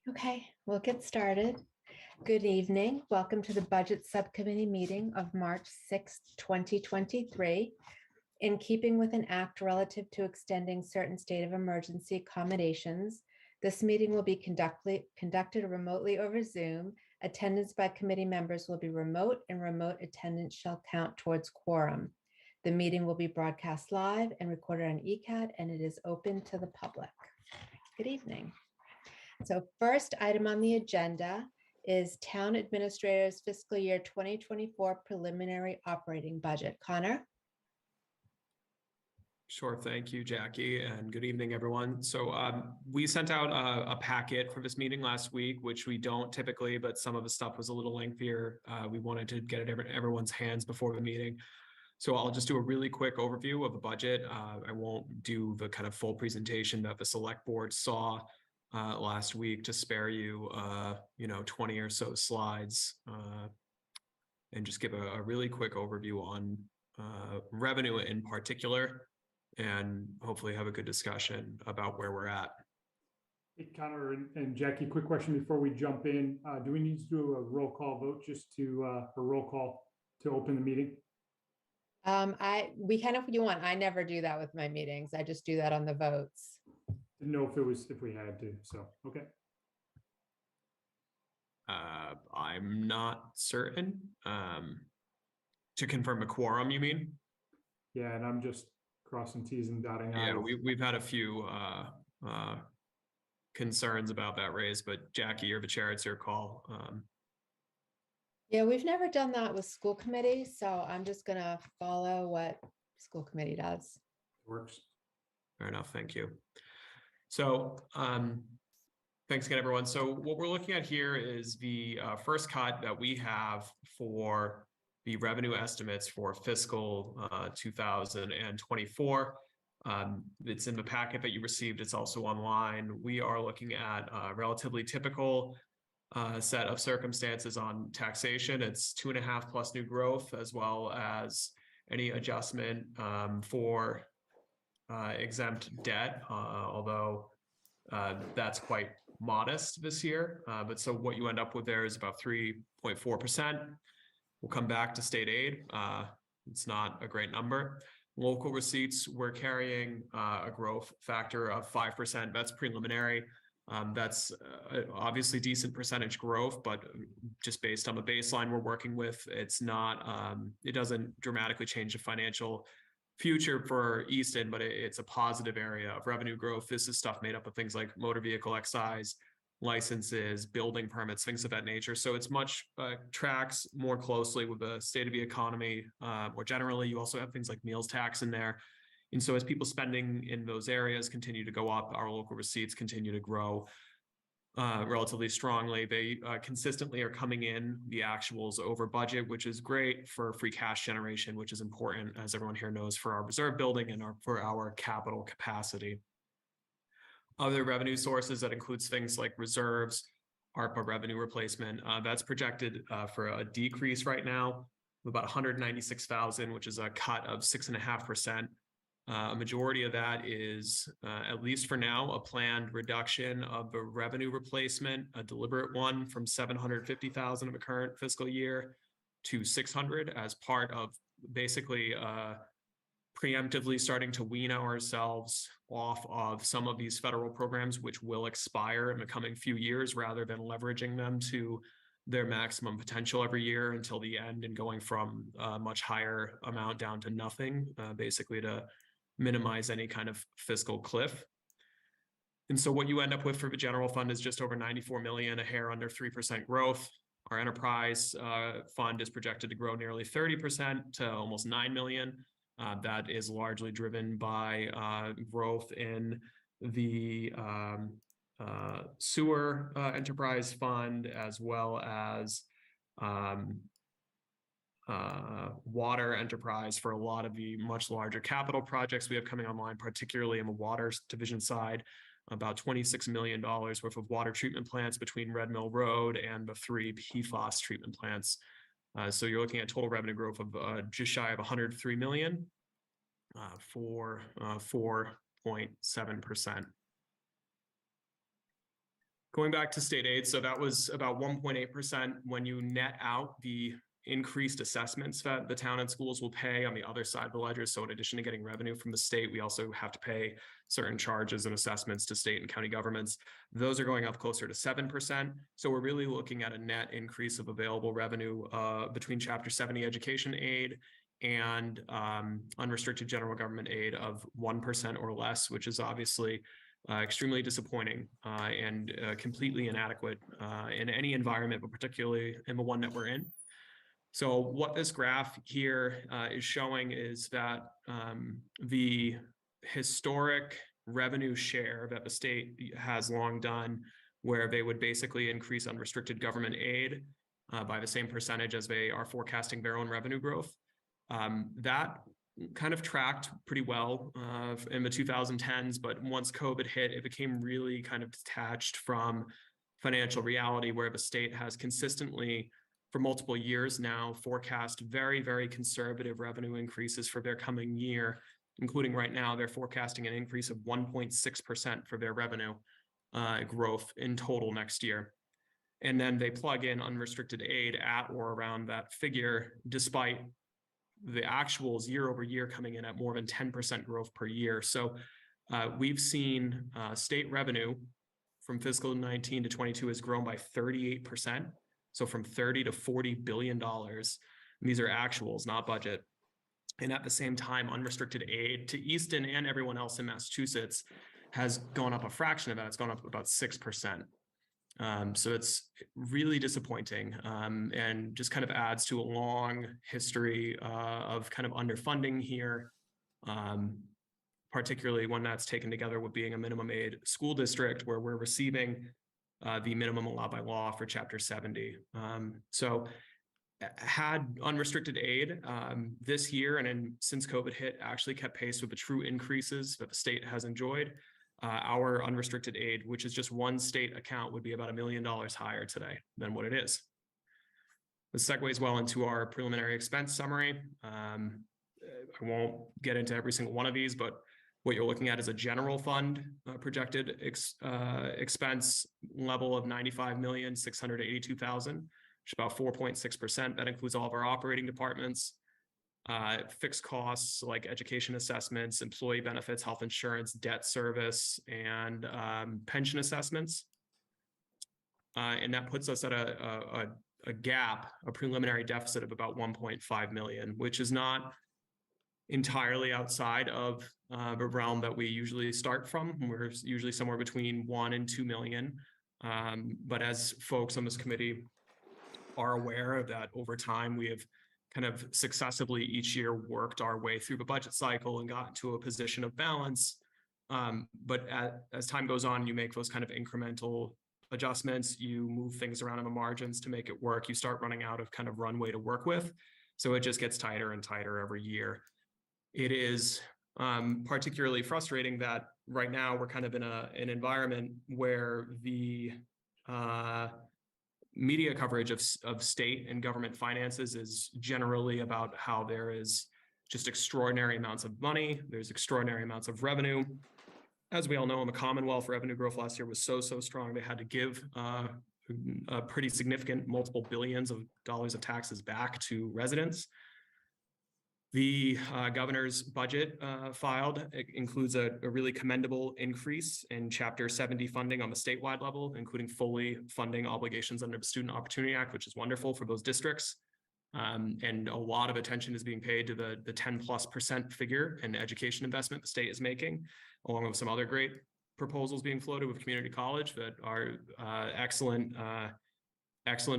Okay, we'll get started. Good evening. Welcome to the Budget Subcommittee meeting of March 6th, 2023. In keeping with an act relative to extending certain state of emergency accommodations, this meeting will be conducted remotely over Zoom. Attendance by committee members will be remote, and remote attendance shall count towards quorum. The meeting will be broadcast live and recorded on ECAT, and it is open to the public. Good evening. So first item on the agenda is Town Administrator's Fiscal Year 2024 Preliminary Operating Budget. Connor? Sure. Thank you, Jackie, and good evening, everyone. So we sent out a packet for this meeting last week, which we don't typically, but some of the stuff was a little lengthier. We wanted to get it in everyone's hands before the meeting. So I'll just do a really quick overview of the budget. I won't do the kind of full presentation that the select board saw last week to spare you, 20 or so slides, and just give a really quick overview on revenue in particular, and hopefully have a good discussion about where we're at. Hey, Connor and Jackie, quick question before we jump in. Do we need to do a roll call vote just to a roll call to open the meeting? We can if you want. I never do that with my meetings. I just do that on the votes. Didn't know if we had to, so okay. I'm not certain. To confirm a quorum, you mean? Yeah, and I'm just crossing T's and dotting I's. Yeah, we've had a few concerns about that raised, but Jackie, you're the chair, it's your call. Yeah, we've never done that with school committee, so I'm just gonna follow what school committee does. Works. Fair enough, thank you. So thanks again, everyone. So what we're looking at here is the first cut that we have for the revenue estimates for fiscal 2024. It's in the packet that you received. It's also online. We are looking at a relatively typical set of circumstances on taxation. It's 2.5 plus new growth, as well as any adjustment for exempt debt, although that's quite modest this year. But so what you end up with there is about 3.4%. We'll come back to state aid. It's not a great number. Local receipts, we're carrying a growth factor of 5%. That's preliminary. That's obviously decent percentage growth, but just based on the baseline we're working with, it's not, it doesn't dramatically change the financial future for Easton, but it's a positive area of revenue growth. This is stuff made up of things like motor vehicle excise, licenses, building permits, things of that nature. So it's much tracks more closely with the state of the economy. More generally, you also have things like meals tax in there. And so as people spending in those areas continue to go up, our local receipts continue to grow relatively strongly. They consistently are coming in the actuals over budget, which is great for free cash generation, which is important, as everyone here knows, for our reserve building and for our capital capacity. Other revenue sources, that includes things like reserves, ARPA revenue replacement, that's projected for a decrease right now of about 196,000, which is a cut of 6.5%. A majority of that is, at least for now, a planned reduction of the revenue replacement, a deliberate one, from 750,000 of the current fiscal year to 600, as part of basically preemptively starting to wean ourselves off of some of these federal programs, which will expire in the coming few years, rather than leveraging them to their maximum potential every year until the end, and going from a much higher amount down to nothing, basically to minimize any kind of fiscal cliff. And so what you end up with for the general fund is just over 94 million, a hair under 3% growth. Our enterprise fund is projected to grow nearly 30% to almost 9 million. That is largely driven by growth in the sewer enterprise fund, as well as water enterprise for a lot of the much larger capital projects we have coming online, particularly in the water division side. About $26 million worth of water treatment plants between Red Mill Road and the 3 PFAS treatment plants. So you're looking at total revenue growth of just shy of 103 million for 4.7%. Going back to state aid, so that was about 1.8% when you net out the increased assessments that the town and schools will pay on the other side of the ledger. So in addition to getting revenue from the state, we also have to pay certain charges and assessments to state and county governments. Those are going up closer to 7%. So we're really looking at a net increase of available revenue between Chapter 70 education aid and unrestricted general government aid of 1% or less, which is obviously extremely disappointing and completely inadequate in any environment, but particularly in the one that we're in. So what this graph here is showing is that the historic revenue share that the state has long done, where they would basically increase unrestricted government aid by the same percentage as they are forecasting their own revenue growth, that kind of tracked pretty well in the 2010s, but once COVID hit, it became really kind of detached from financial reality, where the state has consistently, for multiple years now, forecast very, very conservative revenue increases for their coming year, including right now, they're forecasting an increase of 1.6% for their revenue growth in total next year. And then they plug in unrestricted aid at or around that figure, despite the actuals year over year coming in at more than 10% growth per year. So we've seen state revenue from fiscal 19 to 22 has grown by 38%. So from 30 to $40 billion. And these are actuals, not budget. And at the same time, unrestricted aid to Easton and everyone else in Massachusetts has gone up a fraction of that. It's gone up about 6%. So it's really disappointing and just kind of adds to a long history of kind of underfunding here, particularly when that's taken together with being a minimum aid school district where we're receiving the minimum allowed by law for Chapter 70. So had unrestricted aid this year and since COVID hit actually kept pace with the true increases that the state has enjoyed. Our unrestricted aid, which is just one state account, would be about $1 million higher today than what it is. This segues well into our preliminary expense summary. I won't get into every single one of these, but what you're looking at is a general fund projected expense level of $95,682,000, which is about 4.6%. That includes all of our operating departments. Fixed costs like education assessments, employee benefits, health insurance, debt service, and pension assessments. And that puts us at a gap, a preliminary deficit of about 1.5 million, which is not entirely outside of the realm that we usually start from. We're usually somewhere between 1 and 2 million. But as folks on this committee are aware of that, over time, we have kind of successively each year worked our way through the budget cycle and got to a position of balance. But as time goes on, you make those kind of incremental adjustments, you move things around in the margins to make it work, you start running out of kind of runway to work with. So it just gets tighter and tighter every year. It is particularly frustrating that right now we're kind of in an environment where the media coverage of state and government finances is generally about how there is just extraordinary amounts of money, there's extraordinary amounts of revenue. As we all know, in the Commonwealth, revenue growth last year was so strong, they had to give a pretty significant multiple billions of dollars of taxes back to residents. The governor's budget filed includes a really commendable increase in Chapter 70 funding on the statewide level, including fully funding obligations under the Student Opportunity Act, which is wonderful for those districts. And a lot of attention is being paid to the 10+% figure in education investment the state is making, along with some other great proposals being floated with community college that are excellent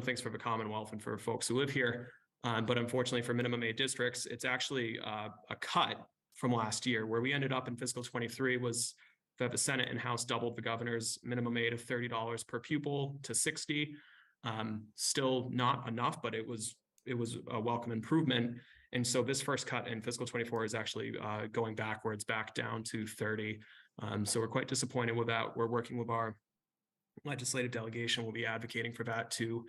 things for the Commonwealth and for folks who live here. But unfortunately for minimum aid districts, it's actually a cut from last year. Where we ended up in fiscal 23 was that the Senate and House doubled the governor's minimum aid of $30 per pupil to $60. Still not enough, but it was a welcome improvement. And so this first cut in fiscal 24 is actually going backwards, back down to 30. So we're quite disappointed with that. We're working with our legislative delegation. We'll be advocating for that to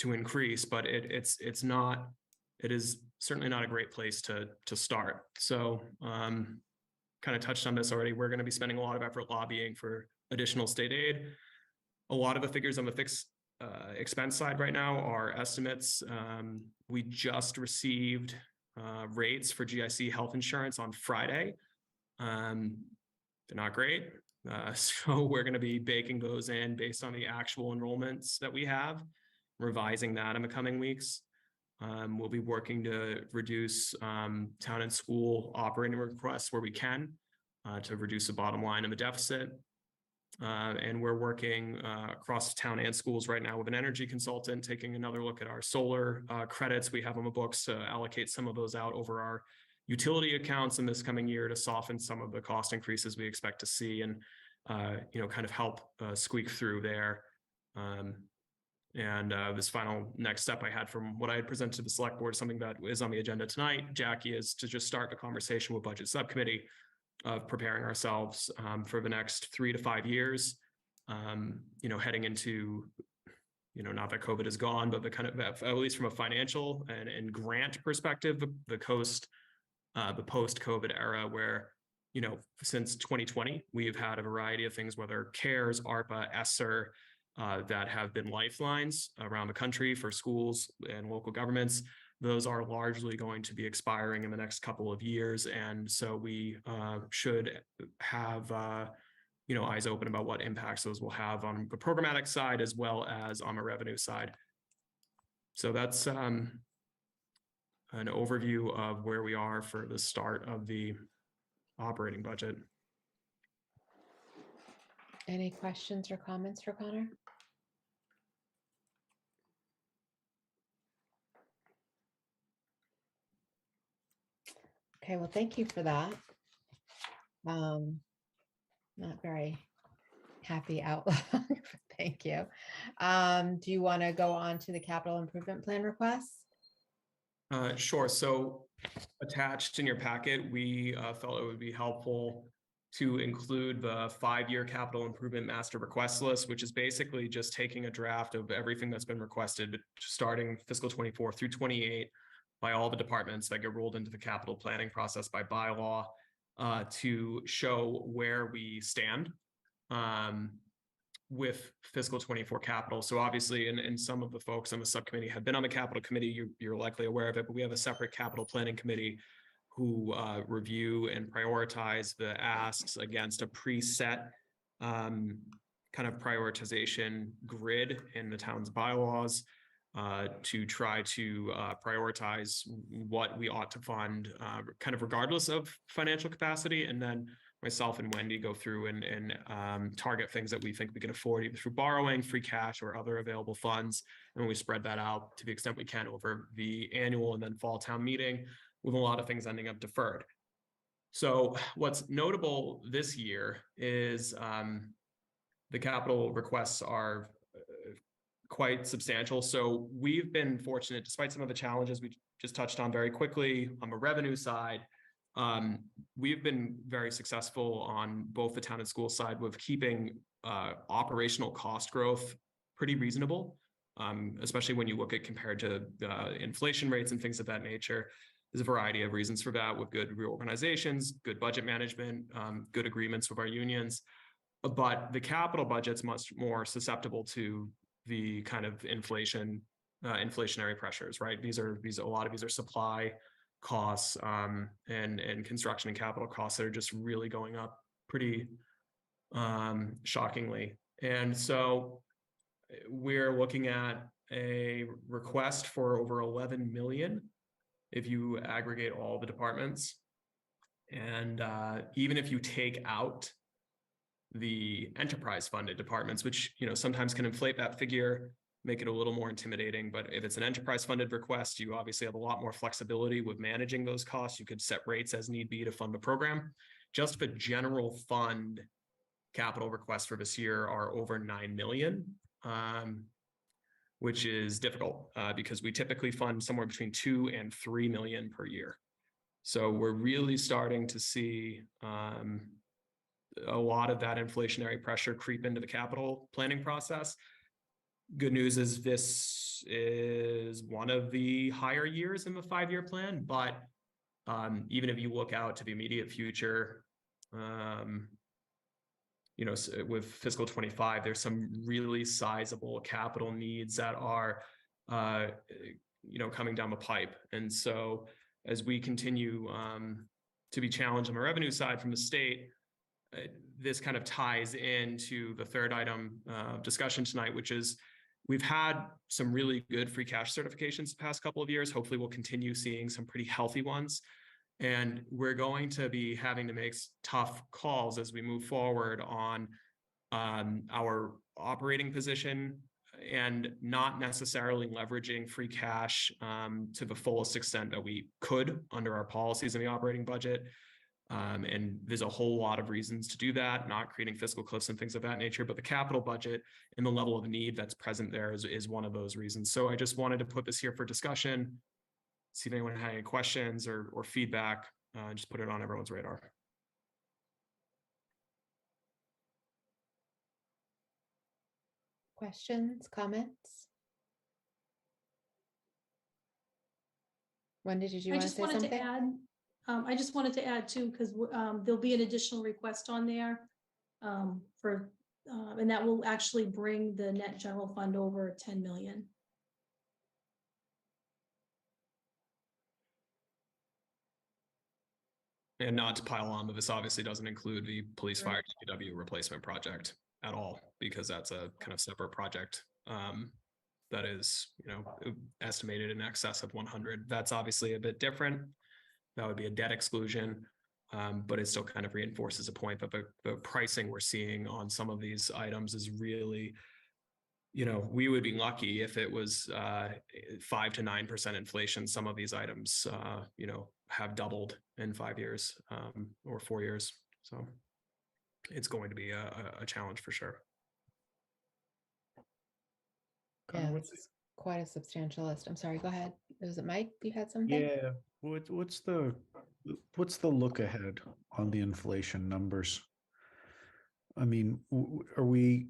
increase, but it is certainly not a great place to start. So kind of touched on this already. We're going to be spending a lot of effort lobbying for additional state aid. A lot of the figures on the fixed expense side right now are estimates. We just received rates for GIC health insurance on Friday. They're not great. So we're going to be baking those in based on the actual enrollments that we have, revising that in the coming weeks. We'll be working to reduce town and school operating requests where we can to reduce the bottom line and the deficit. And we're working across town and schools right now with an energy consultant, taking another look at our solar credits we have on the books to allocate some of those out over our utility accounts in this coming year to soften some of the cost increases we expect to see and, kind of help squeak through there. This final next step I had from what I had presented to the select board, something that is on the agenda tonight, Jackie, is to just start a conversation with budget subcommittee of preparing ourselves for the next 3 to 5 years, heading into, not that COVID is gone, but the kind of, at least from a financial and grant perspective, the post-COVID era where, since 2020, we've had a variety of things, whether CARES, ARPA, ESSER, that have been lifelines around the country for schools and local governments. Those are largely going to be expiring in the next couple of years. And so we should have, eyes open about what impacts those will have on the programmatic side as well as on the revenue side. So that's an overview of where we are for the start of the operating budget. Any questions or comments for Connor? Okay, well, thank you for that. Not very happy outlook. Thank you. Do you want to go on to the capital improvement plan requests? Sure. So attached in your packet, we felt it would be helpful to include the 5-year capital improvement master request list, which is basically just taking a draft of everything that's been requested starting fiscal 24 through 28 by all the departments that get rolled into the capital planning process by bylaw to show where we stand with fiscal 24 capital. So obviously, and some of the folks on the subcommittee have been on the capital committee, you're likely aware of it, but we have a separate capital planning committee who review and prioritize the asks against a preset kind of prioritization grid in the town's bylaws to try to prioritize what we ought to fund kind of regardless of financial capacity. And then myself and Wendy go through and target things that we think we can afford either through borrowing, free cash, or other available funds. And we spread that out to the extent we can over the annual and then fall town meeting, with a lot of things ending up deferred. So what's notable this year is the capital requests are quite substantial. So we've been fortunate, despite some of the challenges we just touched on very quickly on the revenue side, we've been very successful on both the town and school side with keeping operational cost growth pretty reasonable, especially when you look at compared to inflation rates and things of that nature. There's a variety of reasons for that, with good reorganizations, good budget management, good agreements with our unions. But the capital budget's much more susceptible to the kind of inflationary pressures, right? A lot of these are supply costs and construction and capital costs that are just really going up pretty shockingly. And so we're looking at a request for over 11 million if you aggregate all the departments. And even if you take out the enterprise funded departments, which sometimes can inflate that figure, make it a little more intimidating. But if it's an enterprise funded request, you obviously have a lot more flexibility with managing those costs. You could set rates as need be to fund the program. Just the general fund capital requests for this year are over 9 million, which is difficult because we typically fund somewhere between 2 and 3 million per year. So we're really starting to see a lot of that inflationary pressure creep into the capital planning process. Good news is this is one of the higher years in the 5-year plan, but even if you look out to the immediate future, with fiscal 25, there's some really sizable capital needs that are, coming down the pipe. And so as we continue to be challenged on the revenue side from the state, this kind of ties into the third item discussion tonight, which is we've had some really good free cash certifications the past couple of years. Hopefully we'll continue seeing some pretty healthy ones. And we're going to be having to make tough calls as we move forward on our operating position and not necessarily leveraging free cash to the fullest extent that we could under our policies in the operating budget. And there's a whole lot of reasons to do that, not creating fiscal cliffs and things of that nature, but the capital budget and the level of need that's present there is one of those reasons. So I just wanted to put this here for discussion, see if anyone had any questions or feedback, just put it on everyone's radar. Questions, comments? Wendy, did you I want to just say wanted to something? add, I just wanted to add too, because there'll be an additional request on there and that will actually bring the net general fund over 10 million. And not to pile on, but this obviously doesn't include the police fire Right. DPW replacement project at all, because that's a kind of separate project that is, estimated in excess of 100. That's obviously a bit different. That would be a debt exclusion, but it still kind of reinforces a point that the pricing we're seeing on some of these items is really, we would be lucky if it was 5 to 9% inflation. Some of these items, have doubled in 5 years or 4 years. So it's going to be a challenge for sure. Yeah, it's quite a substantial list. I'm sorry, go ahead. Was it Mike? You had something? Yeah, what's the look ahead on the inflation numbers? I mean, are we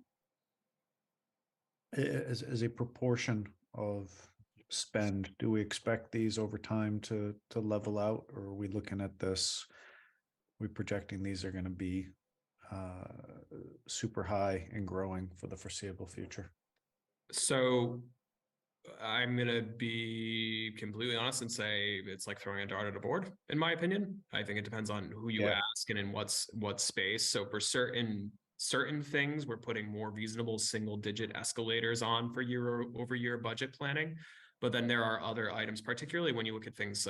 as a proportion of spend, do we expect these over time to level out, or are we looking at this? We projecting these are going to be super high and growing for the foreseeable future? So I'm going to be completely honest and say it's like throwing a dart at a board, in my opinion. I think it depends on who you ask and in what space. So for certain things, we're putting more reasonable single-digit escalators on for year-over-year budget planning. But then there are other items, particularly when you look at things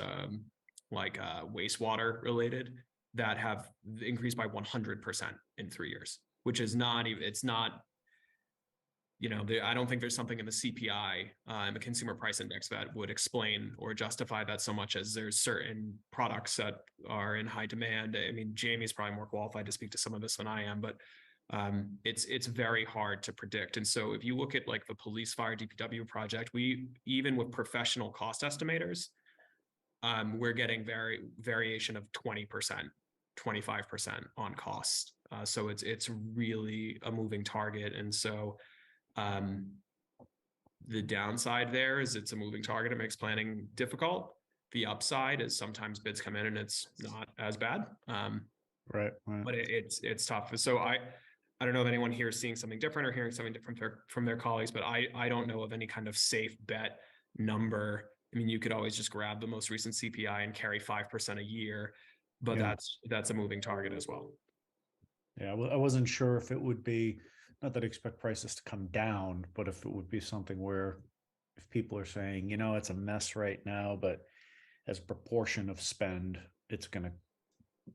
like wastewater related, that have increased by 100% in 3 years, which is not even, it's not, I don't think there's something in the CPI and the consumer price index that would explain or justify that so much as there's certain products that are in high demand. I mean, Jamie's probably more qualified to speak to some of this than I am, but it's very hard to predict. And so if you look at like the police fire DPW project, even with professional cost estimators, we're getting variation of 20%, 25% on cost. So it's really a moving target. And so the downside there is it's a moving target. It makes planning difficult. The upside is sometimes bids come in and it's not as bad. Right. But it's tough. So I don't know if anyone here is seeing something different or hearing something different from their colleagues, but I don't know of any kind of safe bet number. I mean, you could always just grab the most recent CPI and carry 5% a year, but that's a moving target as well. Yeah, well, I wasn't sure if it would be, not that I expect prices to come down, but if it would be something where if people are saying, it's a mess right now, but as a proportion of spend, it's going to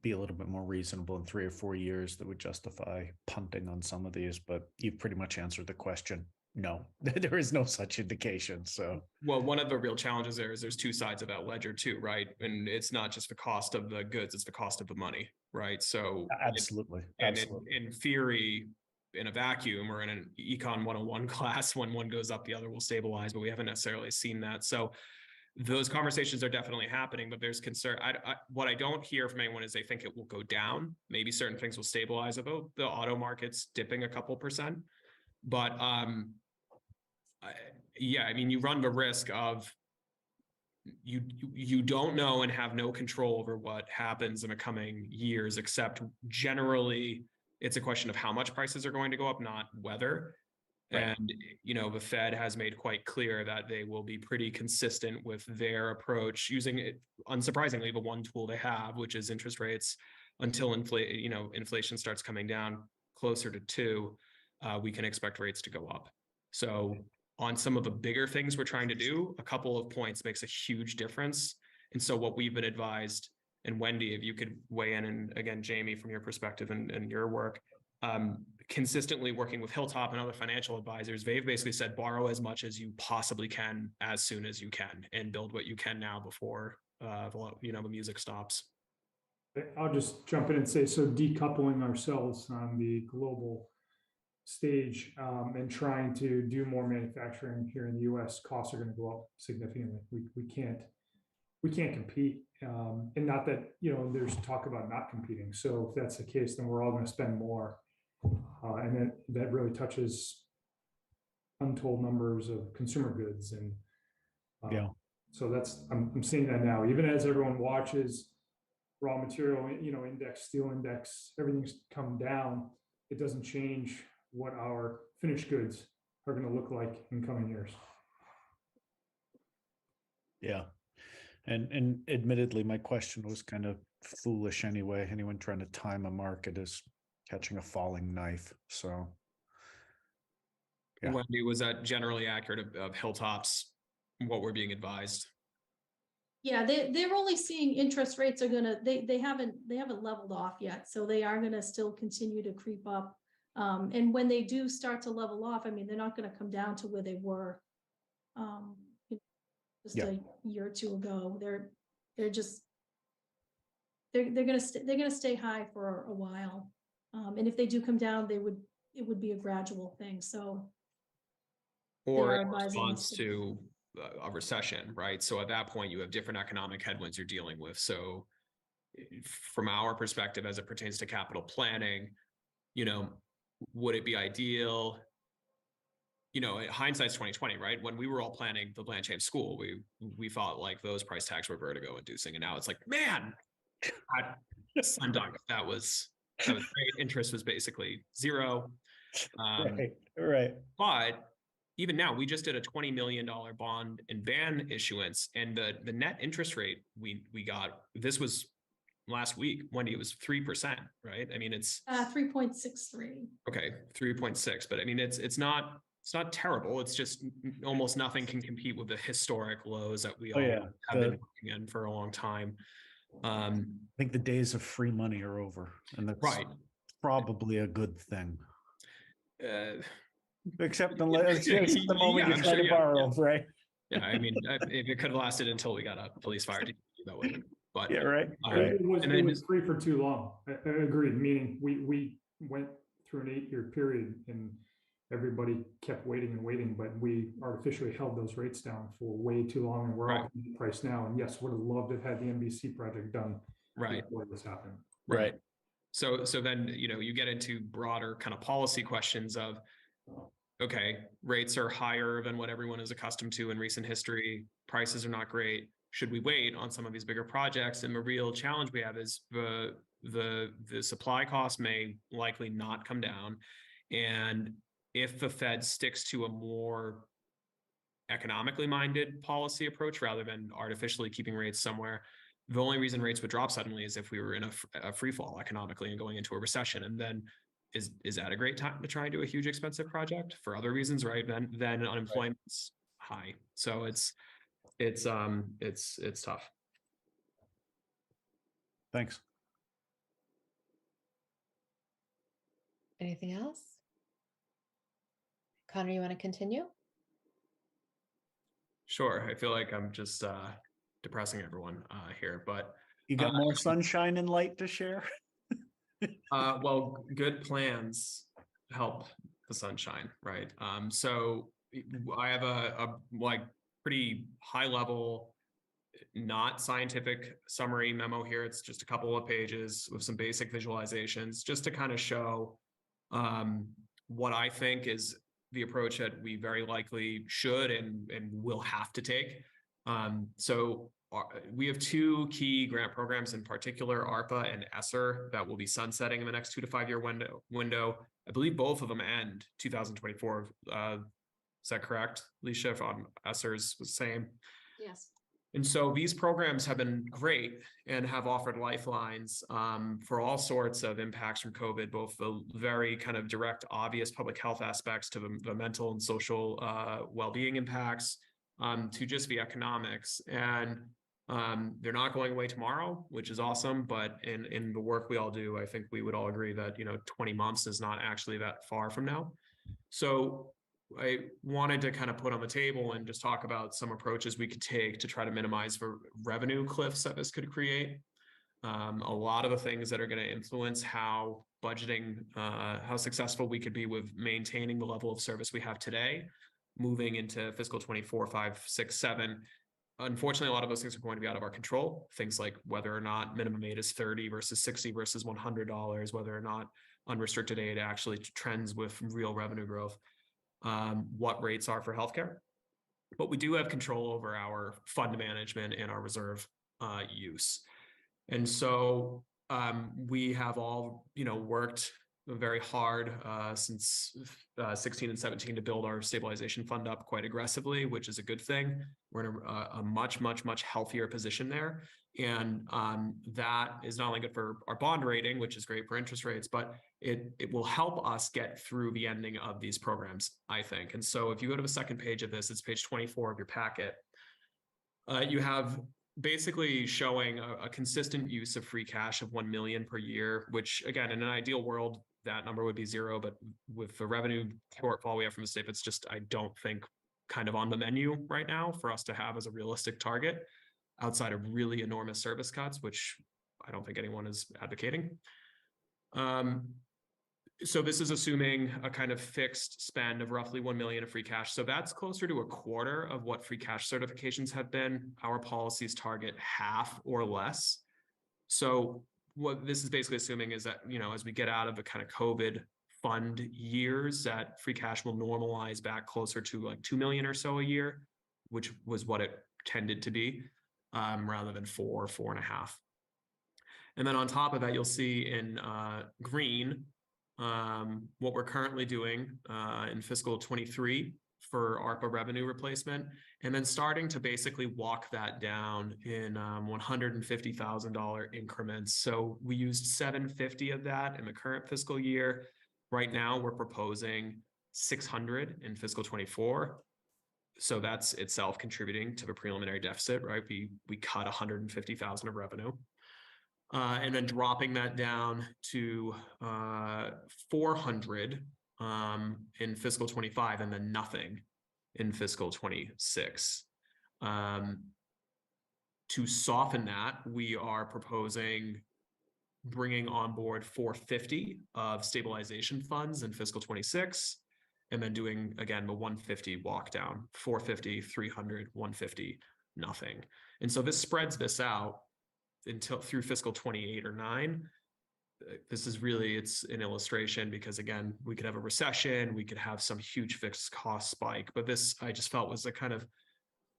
be a little bit more reasonable in 3 or 4 years that would justify punting on some of these. But you've pretty much answered the question. No, there is no such indication. So, well, one of the real challenges there is there's two sides of that ledger too, right? And it's not just the cost of the goods, it's the cost of the money, right? So absolutely. In theory, in a vacuum or in an Econ 101 class, when one goes up, the other will stabilize, but we haven't necessarily seen that. So those conversations are definitely happening, but there's concern. What I don't hear from anyone is they think it will go down. Maybe certain things will stabilize, although the auto market's dipping a couple percent. But yeah, I mean, you run the risk of you don't know and have no control over what happens in the coming years, except generally it's a question of how much prices are going to go up, not whether. Right. And, the Fed has made quite clear that they will be pretty consistent with their approach, using it, unsurprisingly, the one tool they have, which is interest rates, until inflation starts coming down closer to 2, we can expect rates to go up. So on some of the bigger things we're trying to do, a couple of points makes a huge difference. And so what we've been advised, and Wendy, if you could weigh in, and again, Jamie, from your perspective and your work, consistently working with Hilltop and other financial advisors, they've basically said, borrow as much as you possibly can, as soon as you can, and build what you can now before, the music stops. I'll just jump in and say, so decoupling ourselves on the global stage and trying to do more manufacturing here in the US, costs are going to go up significantly. We can't compete. And not that, there's talk about not competing. So if that's the case, then we're all going to spend more. And then that really touches untold numbers of consumer goods. And Yeah. so I'm seeing that now, even as everyone watches raw material, index, steel index, everything's come down. It doesn't change what our finished goods are going to look like in coming years. Yeah. And admittedly, my question was kind of foolish anyway. Anyone trying to time a market is catching a falling knife. So. Yeah. Wendy, was that generally accurate of Hilltop's, what we're being advised? Yeah, they're only seeing interest rates are gonna, they haven't leveled off yet, so they are gonna still continue to creep up. And when they do start to level off, I mean, they're not gonna come down to where they were just Yeah. a year or two ago. They're gonna stay high for a while. And if they do come down, it would be a gradual thing, so. Or are in advising response us to a recession, right? So at that point, you have different economic headwinds you're dealing with. So from our perspective, as it pertains to capital planning, would it be ideal? Hindsight's 2020, right? When we were all planning the Blanchard School, we thought like those price tags were vertigo inducing, and now it's like, man, that was great. Interest was basically zero. Right. But even now, we just did a $20 million bond and ban issuance, and the net interest rate we got, this was last week, Wendy, it was 3%, right? I mean, it's 3.63. okay, 3.6, but I mean, it's not terrible. It's just almost nothing can compete with the historic lows that we all have been working in for a long time. I think the days of free money are over, and that's right. Probably a good thing. Except the moment you try to borrow, right? Yeah, I mean, if it could have lasted until we got a police fire, that would. But yeah, right. It was free for too long. I agreed. Meaning, we went through an 8-year period, and everybody kept waiting and waiting, but we artificially held those rates down for way too long, and we're all in the price now. And yes, would have loved to have had the NBC project done before this happened. Right. So then, you get into broader kind of policy questions of, okay, rates are higher than what everyone is accustomed to in recent history. Prices are not great. Should we wait on some of these bigger projects? And the real challenge we have is the supply costs may likely not come down. And if the Fed sticks to a more economically minded policy approach rather than artificially keeping rates somewhere, the only reason rates would drop suddenly is if we were in a free fall economically and going into a recession. And then is that a great time to try and do a huge expensive project for other reasons, right? Then unemployment's high. So it's tough. Thanks. Anything else? Connor, you want to continue? Sure. I feel like I'm just depressing everyone here, but you got more sunshine and light to share. Well, good plans help the sunshine, right? So I have a pretty high level, not scientific summary memo here. It's just a couple of pages with some basic visualizations just to kind of show what I think is the approach that we very likely should and will have to take So we have two key grant programs in particular, ARPA and ESSER, that will be sunsetting in the next 2 to 5 year window. I believe both of them end 2024. Is that correct, Alicia? If on ESSER's was the same. Yes. And so these programs have been great and have offered lifelines for all sorts of impacts from COVID, both the very kind of direct, obvious public health aspects to the mental and social well-being impacts, to just the economics. And they're not going away tomorrow, which is awesome. But in the work we all do, I think we would all agree that, 20 months is not actually that far from now. So I wanted to kind of put on the table and just talk about some approaches we could take to try to minimize the revenue cliffs that this could create. A lot of the things that are going to influence how budgeting, how successful we could be with maintaining the level of service we have today, moving into fiscal 24, 5, 6, 7. Unfortunately, a lot of those things are going to be out of our control. Things like whether or not minimum aid is 30 versus 60 versus $100, whether or not unrestricted aid actually trends with real revenue growth. What rates are for healthcare, but we do have control over our fund management and our reserve use. And so we have all, worked very hard since 16 and 17 to build our stabilization fund up quite aggressively, which is a good thing. We're in a much, much, much healthier position there. And that is not only good for our bond rating, which is great for interest rates, but it will help us get through the ending of these programs, I think. And so if you go to the second page of this, it's page 24 of your packet. You have basically showing a consistent use of free cash of 1 million per year, which again, in an ideal world, that number would be 0, but with the revenue shortfall we have from the state, it's just, I don't think kind of on the menu right now for us to have as a realistic target outside of really enormous service cuts, which I don't think anyone is advocating. So this is assuming a kind of fixed spend of roughly 1 million of free cash. So that's closer to a quarter of what free cash certifications have been. Our policies target half or less. So what this is basically assuming is that, as we get out of the kind of COVID fund years, that free cash will normalize back closer to like 2 million or so a year, which was what it tended to be, rather than 4.5. And then on top of that, you'll see in green, what we're currently doing in fiscal 23 for ARPA revenue replacement, and then starting to basically walk that down in $150,000 increments. So we used 750 of that in the current fiscal year. Right now, we're proposing 600 in fiscal 24. So that's itself contributing to the preliminary deficit, right? We cut 150,000 of revenue. And then dropping that down to 400 in fiscal 25, and then nothing in fiscal 26. To soften that, we are proposing bringing on board 450 of stabilization funds in fiscal 26, and then doing, again, the 150 walk down, 450, 300, 150, nothing. And so this spreads this out until through fiscal 28 or 9. This is really, it's an illustration because again, we could have a recession, we could have some huge fixed cost spike, but this I just felt was a kind of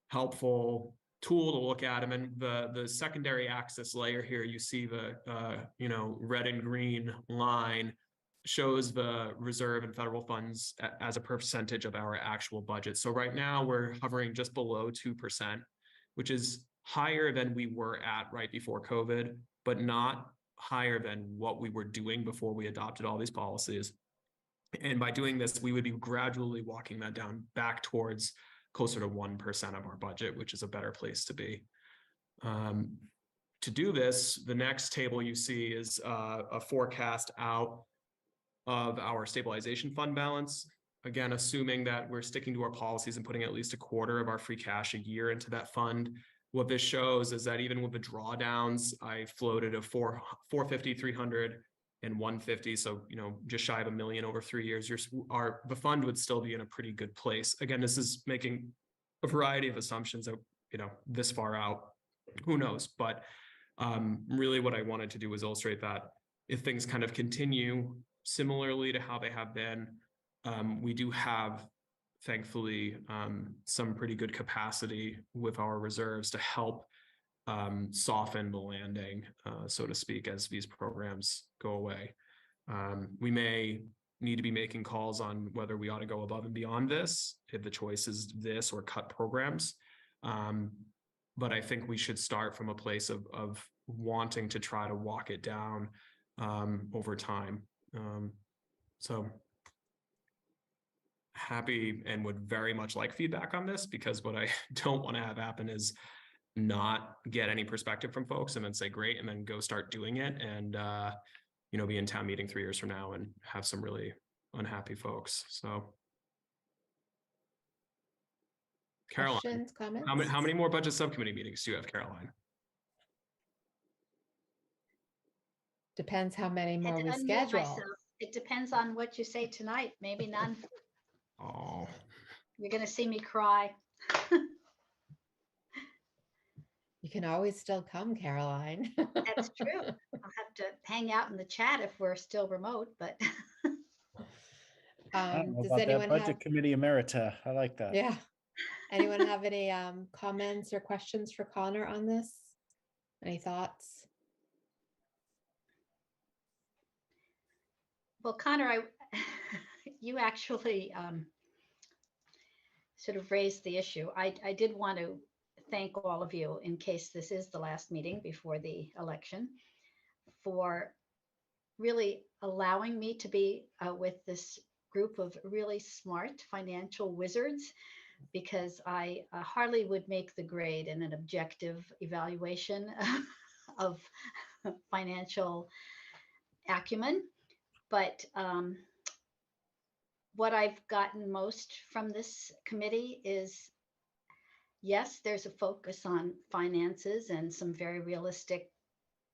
helpful tool to look at. And then the secondary axis layer here, you see the red and green line shows the reserve and federal funds as a percentage of our actual budget. So right now we're hovering just below 2%, which is higher than we were at right before COVID, but not higher than what we were doing before we adopted all these policies. And by doing this, we would be gradually walking that down back towards closer to 1% of our budget, which is a better place to be. To do this, the next table you see is a forecast out of our stabilization fund balance. Again, assuming that we're sticking to our policies and putting at least a quarter of our free cash a year into that fund. What this shows is that even with the drawdowns, I floated a 450, 300, and 150. So, just shy of $1 million over 3 years, the fund would still be in a pretty good place. Again, this is making a variety of assumptions that, this far out, who knows? But really what I wanted to do was illustrate that if things kind of continue similarly to how they have been, we do have thankfully some pretty good capacity with our reserves to help soften the landing, so to speak, as these programs go away. We may need to be making calls on whether we ought to go above and beyond this, if the choice is this or cut programs. But I think we should start from a place of wanting to try to walk it down over time. So happy and would very much like feedback on this, because what I don't want to have happen is not get any perspective from folks and then say great and then go start doing it and be in town meeting 3 years from now and have some really unhappy folks. So Caroline, Questions, comments? how many more budget subcommittee meetings do you have, Caroline? Depends how many I more had we to unmute schedule. myself. It depends on what you say tonight, maybe none. Oh, You're gonna see me cry. You can always still come, Caroline. That's true. I'll have to hang out in the chat if we're still remote, but I don't know Does about that anyone have, budget committee emerita. I like that. yeah, anyone have any comments or questions for Connor on this? Any thoughts? well, Connor, you actually sort of raised the issue. I did want to thank all of you, in case this is the last meeting before the election, for really allowing me to be with this group of really smart financial wizards, because I hardly would make the grade in an objective evaluation of financial acumen. But what I've gotten most from this committee is, yes, there's a focus on finances and some very realistic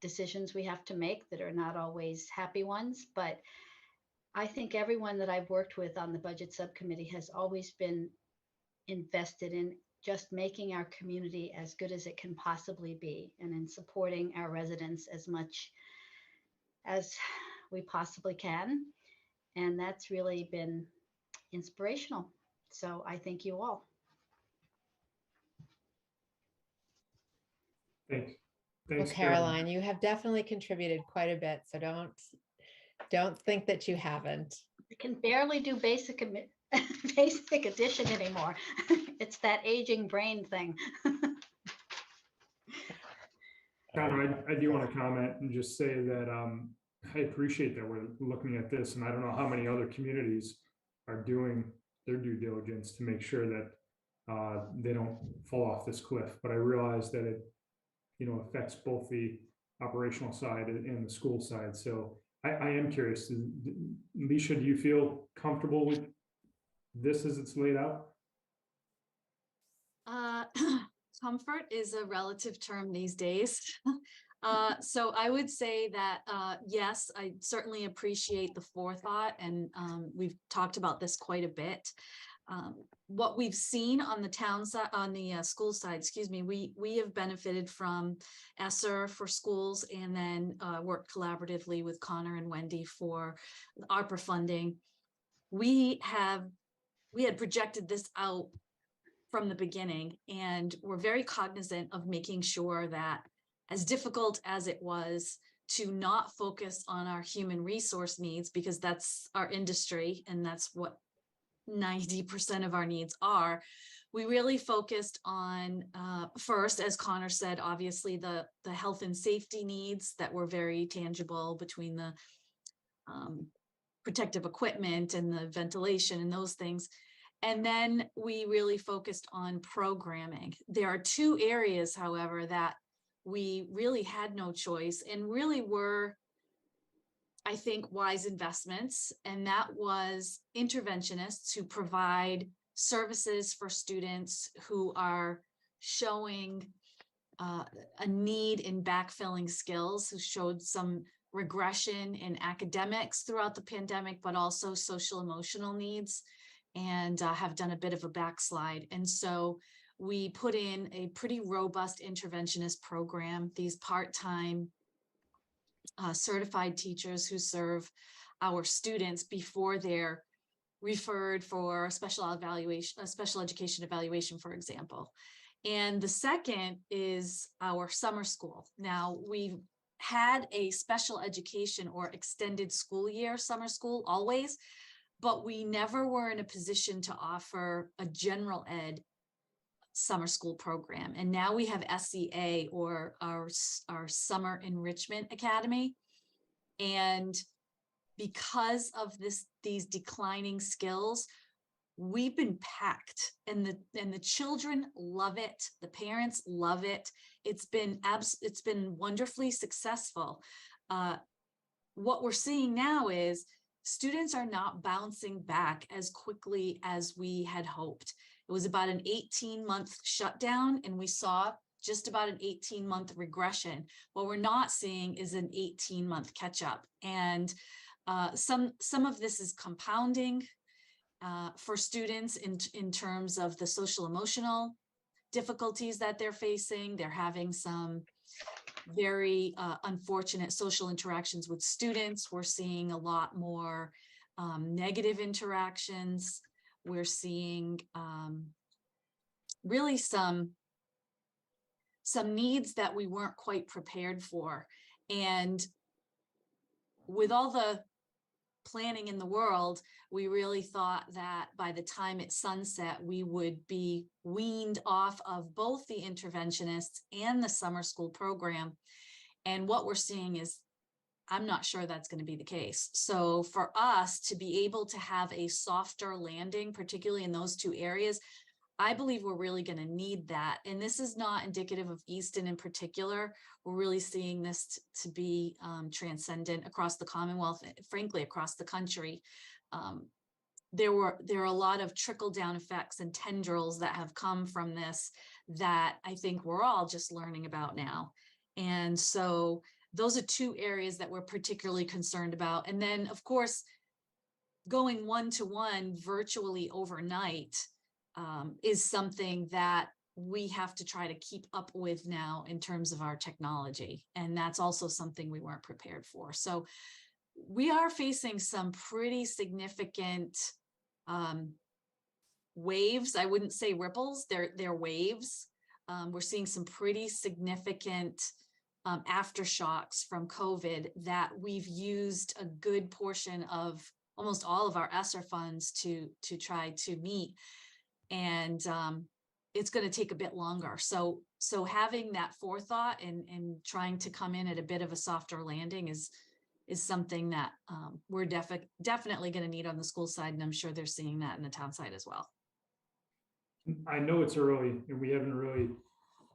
decisions we have to make that are not always happy ones. But I think everyone that I've worked with on the budget subcommittee has always been invested in just making our community as good as it can possibly be, and in supporting our residents as much as we possibly can. And that's really been inspirational. So I thank you all. Thanks. Well, Thanks, Caroline, you have definitely contributed quite a bit, so don't think that you haven't. I can barely do basic basic addition anymore. It's that aging brain thing. Connor, I do want to comment and just say that I appreciate that we're looking at this, and I don't know how many other communities are doing their due diligence to make sure that they don't fall off this cliff. But I realize that it, affects both the operational side and the school side. So I am curious, Leisha, do you feel comfortable with this as it's laid out? Comfort is a relative term these days. So I would say that, yes, I certainly appreciate the forethought, and we've talked about this quite a bit. What we've seen on the town side, on the school side, excuse me, we have benefited from ESSER for schools, and then worked collaboratively with Connor and Wendy for ARPA funding. We had projected this out from the beginning, and we're very cognizant of making sure that, as difficult as it was to not focus on our human resource needs, because that's our industry and that's what 90% of our needs are, we really focused on first, as Connor said, obviously the health and safety needs that were very tangible, between the protective equipment and the ventilation and those things. And then we really focused on programming. There are two areas, however, that we really had no choice and really were, I think, wise investments. And that was interventionists who provide services for students who are showing a need in backfilling skills, who showed some regression in academics throughout the pandemic, but also social emotional needs, and have done a bit of a backslide. And so we put in a pretty robust interventionist program, these part-time certified teachers who serve our students before they're referred for special evaluation, a special education evaluation, for example. And the second is our summer school. Now, we've had a special education or extended school year summer school always, but we never were in a position to offer a general ed summer school program. And now we have SEA, or our Summer Enrichment Academy. And because of these declining skills, we've been packed, and the children love it. The parents love it. It's been wonderfully successful. What we're seeing now is students are not bouncing back as quickly as we had hoped. It was about an 18-month shutdown, and we saw just about an 18-month regression. What we're not seeing is an 18-month catch-up. And some of this is compounding for students in terms of the social emotional difficulties that they're facing. They're having some very unfortunate social interactions with students. We're seeing a lot more negative interactions. We're seeing really some needs that we weren't quite prepared for. And with all the planning in the world, we really thought that by the time it's sunset, we would be weaned off of both the interventionists and the summer school program. And what we're seeing is, I'm not sure that's going to be the case. So for us to be able to have a softer landing, particularly in those two areas, I believe we're really going to need that. And this is not indicative of Easton in particular. We're really seeing this to be transcendent across the Commonwealth, frankly, across the country. There are a lot of trickle down effects and tendrils that have come from this that I think we're all just learning about now. And so those are two areas that we're particularly concerned about. And then, of course, going one-to-one virtually overnight is something that we have to try to keep up with now in terms of our technology. And that's also something we weren't prepared for. So we are facing some pretty significant waves. I wouldn't say ripples, they're waves. We're seeing some pretty significant aftershocks from COVID that we've used a good portion of almost all of our ESSER funds to try to meet. And it's going to take a bit longer. So having that forethought and trying to come in at a bit of a softer landing is something that we're definitely going to need on the school side. And I'm sure they're seeing that in the town side as well. I know it's early and we haven't really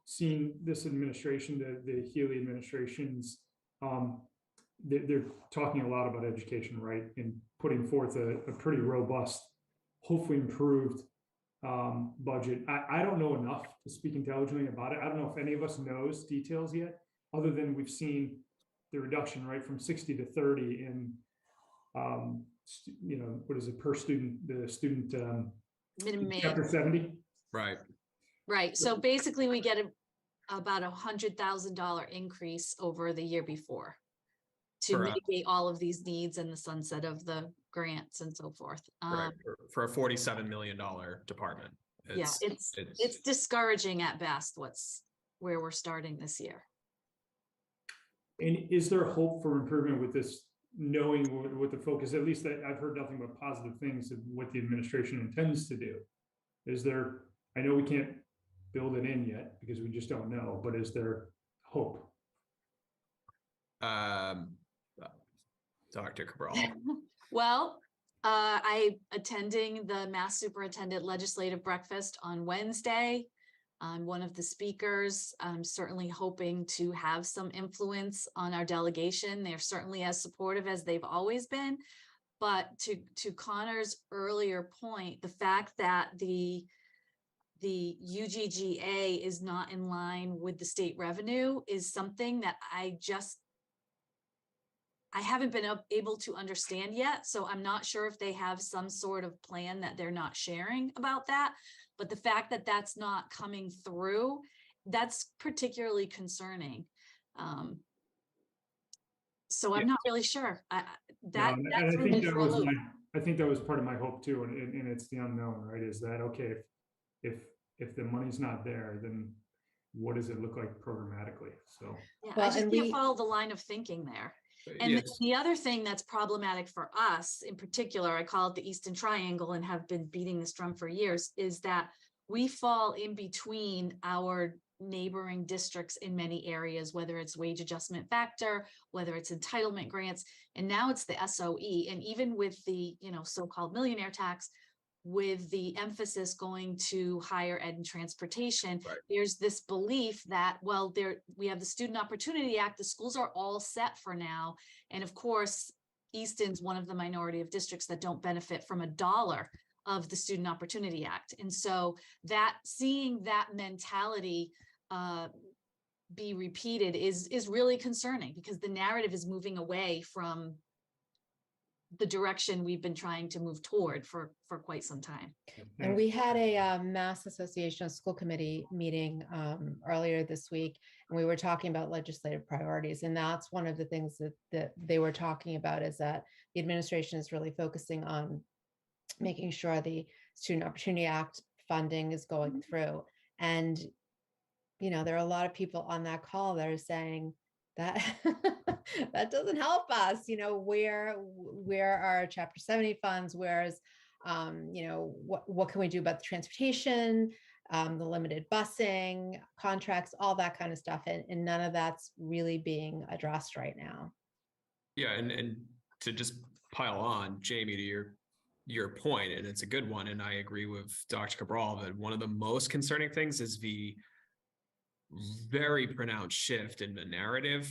seen this administration, the Healy administration's, they're talking a lot about education, right? And putting forth a pretty robust, hopefully improved budget. I don't know enough to speak intelligently about it. I don't know if any of us knows details yet, other than we've seen the reduction, right, from 60 to 30 in, what is it per student, the student Minimum chapter 70. Right. Right. So basically we get about $100,000 increase over the year before to mitigate all of these needs and the sunset of the grants and so forth. Right. For a $47 million department. It's discouraging at best where we're starting this year. And is there hope for improvement with this, knowing what the focus, at least that I've heard nothing but positive things of what the administration intends to do? Is there, I know we can't build it in yet because we just don't know, but is there hope? Dr. Cabral. Well, I attending the Mass Superintendent Legislative Breakfast on Wednesday. I'm one of the speakers. I'm certainly hoping to have some influence on our delegation. They're certainly as supportive as they've always been. But to Connor's earlier point, the fact that the UGGA is not in line with the state revenue is something that I haven't been able to understand yet. So I'm not sure if they have some sort of plan that they're not sharing about that. But the fact that that's not coming through, that's particularly concerning. So I'm not really sure. I think I think that was part of my hope too, and it's the unknown, right? Is that, okay, if the money's not there, then what does it look like programmatically? So, Yeah, Well, I just and can't we- follow the line of thinking there. And Yes. the other thing that's problematic for us in particular, I call it the Eastern Triangle and have been beating this drum for years, is that we fall in between our neighboring districts in many areas, whether it's wage adjustment factor, whether it's entitlement grants, and now it's the SOE. And even with the, so-called millionaire tax, with the emphasis going to higher ed and transportation, Right. there's this belief that, well, we have the Student Opportunity Act, the schools are all set for now. And of course, Easton's one of the minority of districts that don't benefit from $1 of the Student Opportunity Act. And so that seeing that mentality be repeated is really concerning, because the narrative is moving away from the direction we've been trying to move toward for quite some time. And we had a Mass Association of School Committee meeting earlier this week, and we were talking about legislative priorities. And that's one of the things that they were talking about, is that the administration is really focusing on making sure the Student Opportunity Act funding is going through. And, there are a lot of people on that call that are saying that that doesn't help us. Where are Chapter 70 funds? Where's, what can we do about the transportation, the limited busing contracts, all that kind of stuff. And none of that's really being addressed right now. Yeah, and to just pile on, Jamie, to your point, and it's a good one, and I agree with Dr. Cabral that one of the most concerning things is the very pronounced shift in the narrative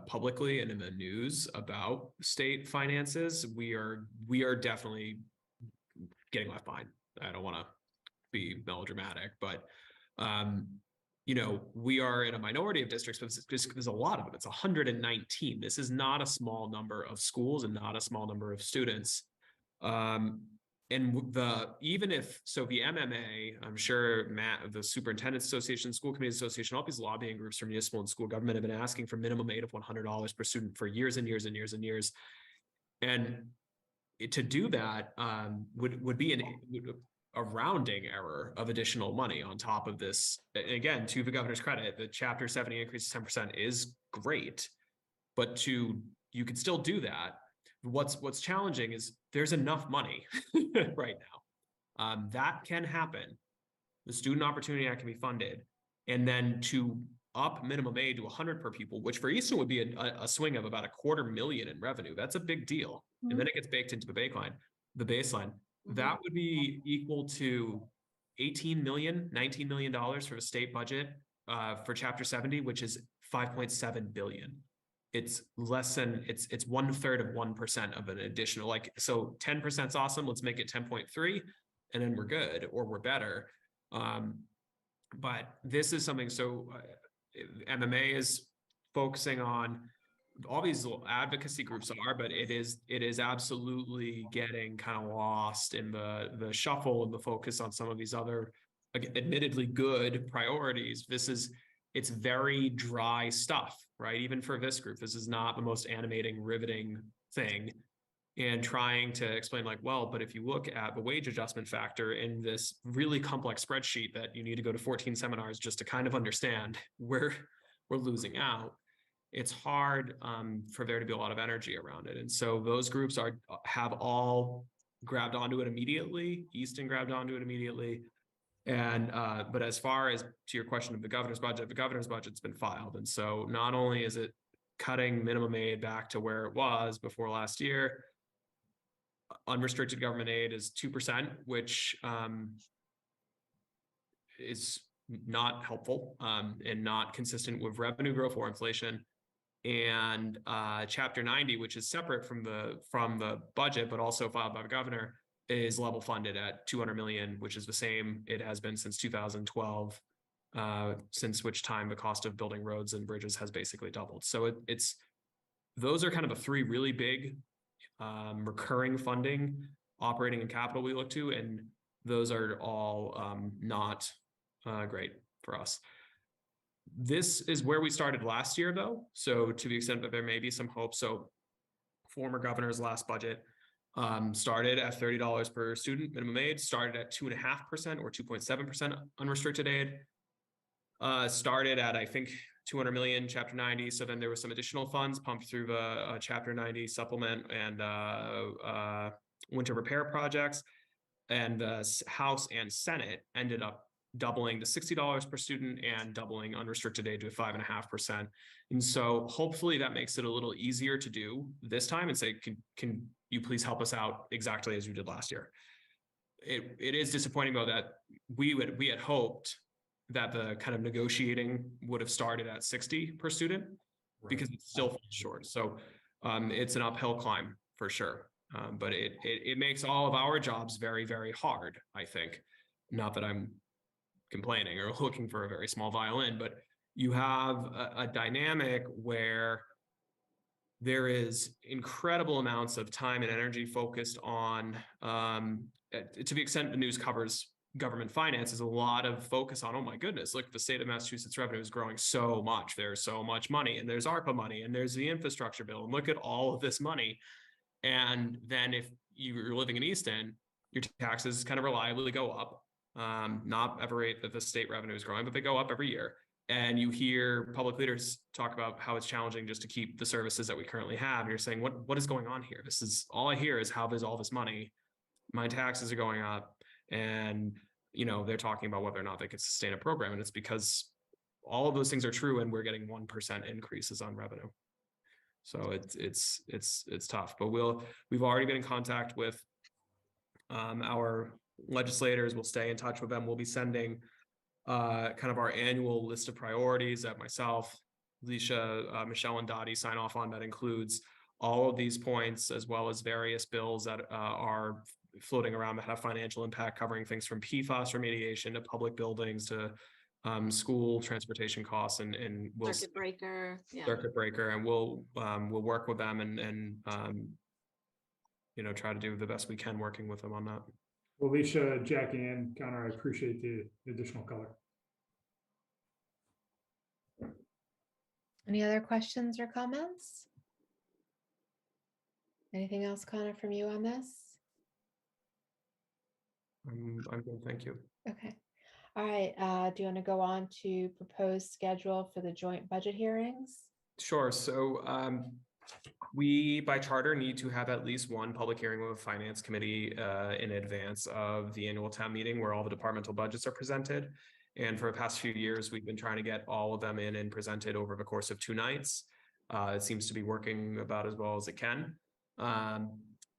publicly and in the news about state finances. We are definitely getting left behind. I don't want to be melodramatic, but we are in a minority of districts, but there's a lot of them. It's 119. This is not a small number of schools and not a small number of students. And the MMA, I'm sure Matt, the Superintendent's Association, School Committee Association, all these lobbying groups from municipal and school government have been asking for minimum aid of $100 per student for years and years and years and years. And to do that would be a rounding error of additional money on top of this. And again, to the governor's credit, the Chapter 70 increase of 10% is great, but you can still do that. What's challenging is there's enough money right now. That can happen. The Student Opportunity Act can be funded. And then to up minimum aid to 100 per pupil, which for Easton would be a swing of about $250,000 in revenue. That's a big deal. Mm-hmm. And then it gets baked into the baseline. Mm-hmm. That would be equal to $18 million, $19 million for the state budget for Chapter 70, which is $5.7 billion. It's less than, it's 1/3 of 1% of an additional, so 10% is awesome. Let's make it 10.3 and then we're good, or we're better. But this is something, MMA is focusing on, all these little advocacy groups are, but it is absolutely getting kind of lost in the shuffle and the focus on some of these other, admittedly good priorities. It's very dry stuff, right? Even for this group, this is not the most animating, riveting thing. And trying to explain but if you look at the wage adjustment factor in this really complex spreadsheet that you need to go to 14 seminars just to kind of understand where we're losing out, it's hard for there to be a lot of energy around it. And so those groups have all grabbed onto it immediately. Easton grabbed onto it immediately. And but as far as to your question of the governor's budget's been filed. And so not only is it cutting minimum aid back to where it was before last year, unrestricted government aid is 2%, which is not helpful and not consistent with revenue growth or inflation. And Chapter 90, which is separate from the budget, but also filed by the governor, is level funded at $200 million, which is the same it has been since 2012, since which time the cost of building roads and bridges has basically doubled. So those are kind of the three really big recurring funding, operating and capital we look to, and those are all not great for us. This is where we started last year, though. So to the extent that there may be some hope. So former governor's last budget started at $30 per student minimum aid, started at 2.5% or 2.7% unrestricted aid. Started at, I think, 200 million Chapter 90. So then there was some additional funds pumped through the Chapter 90 supplement and winter repair projects. And the House and Senate ended up doubling to $60 per student and doubling unrestricted aid to 5.5%. And so hopefully that makes it a little easier to do this time and say, can you please help us out exactly as you did last year? It is disappointing though that we had hoped that the kind of negotiating would have started at 60 per student because it's still short. So it's an uphill climb for sure. But it makes all of our jobs very, very hard, I think. Not that I'm complaining or looking for a very small violin, but you have a dynamic where there is incredible amounts of time and energy focused on, to the extent the news covers government finances, a lot of focus on, oh my goodness, look, the state of Massachusetts revenue is growing so much. There's so much money, and there's ARPA money, and there's the infrastructure bill, and look at all of this money. And then if you're living in Easton, your taxes kind of reliably go up, not at the rate that the state revenue is growing, but they go up every year. And you hear public leaders talk about how it's challenging just to keep the services that we currently have. And you're saying, what is going on here? This is all I hear is how there's all this money. My taxes are going up. And, you know, they're talking about whether or not they could sustain a program. And it's because all of those things are true. And we're getting 1% increases on revenue. So it's tough, but we've already been in contact with our legislators. We'll stay in touch with them. We'll be sending kind of our annual list of priorities that myself, Alicia, Michelle, and Dottie sign off on. That includes all of these points, as well as various bills that are floating around that have financial impact, covering things from PFAS remediation to public buildings to school transportation costs, and we'll Circuit breaker, yeah. Circuit breaker, and we'll work with them and you know, try to do the best we can working with them on that. Well, Alicia, Jackie, and Connor, I appreciate the additional color. Any other questions or comments? Anything else, Connor, from you on this? I'm good, thank you. Okay. All right. Do you want to go on to proposed schedule for the joint budget hearings? Sure. So we, by charter, need to have at least one public hearing with a finance committee in advance of the annual town meeting where all the departmental budgets are presented. And for the past few years, we've been trying to get all of them in and presented over the course of 2 nights. It seems to be working about as well as it can.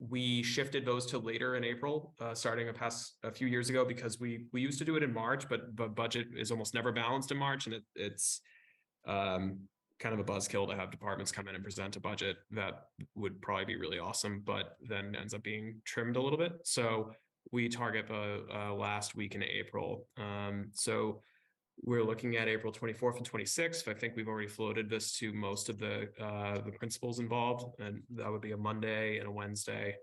We shifted those to later in April, starting a few years ago, because we used to do it in March, but budget is almost never balanced in March, and it's kind of a buzzkill to have departments come in and present a budget that would probably be really awesome, but then ends up being trimmed a little bit. So we target the last week in April. So we're looking at April 24th and 26th. I think we've already floated this to most of the principals involved, and that would be a Monday and a Wednesday.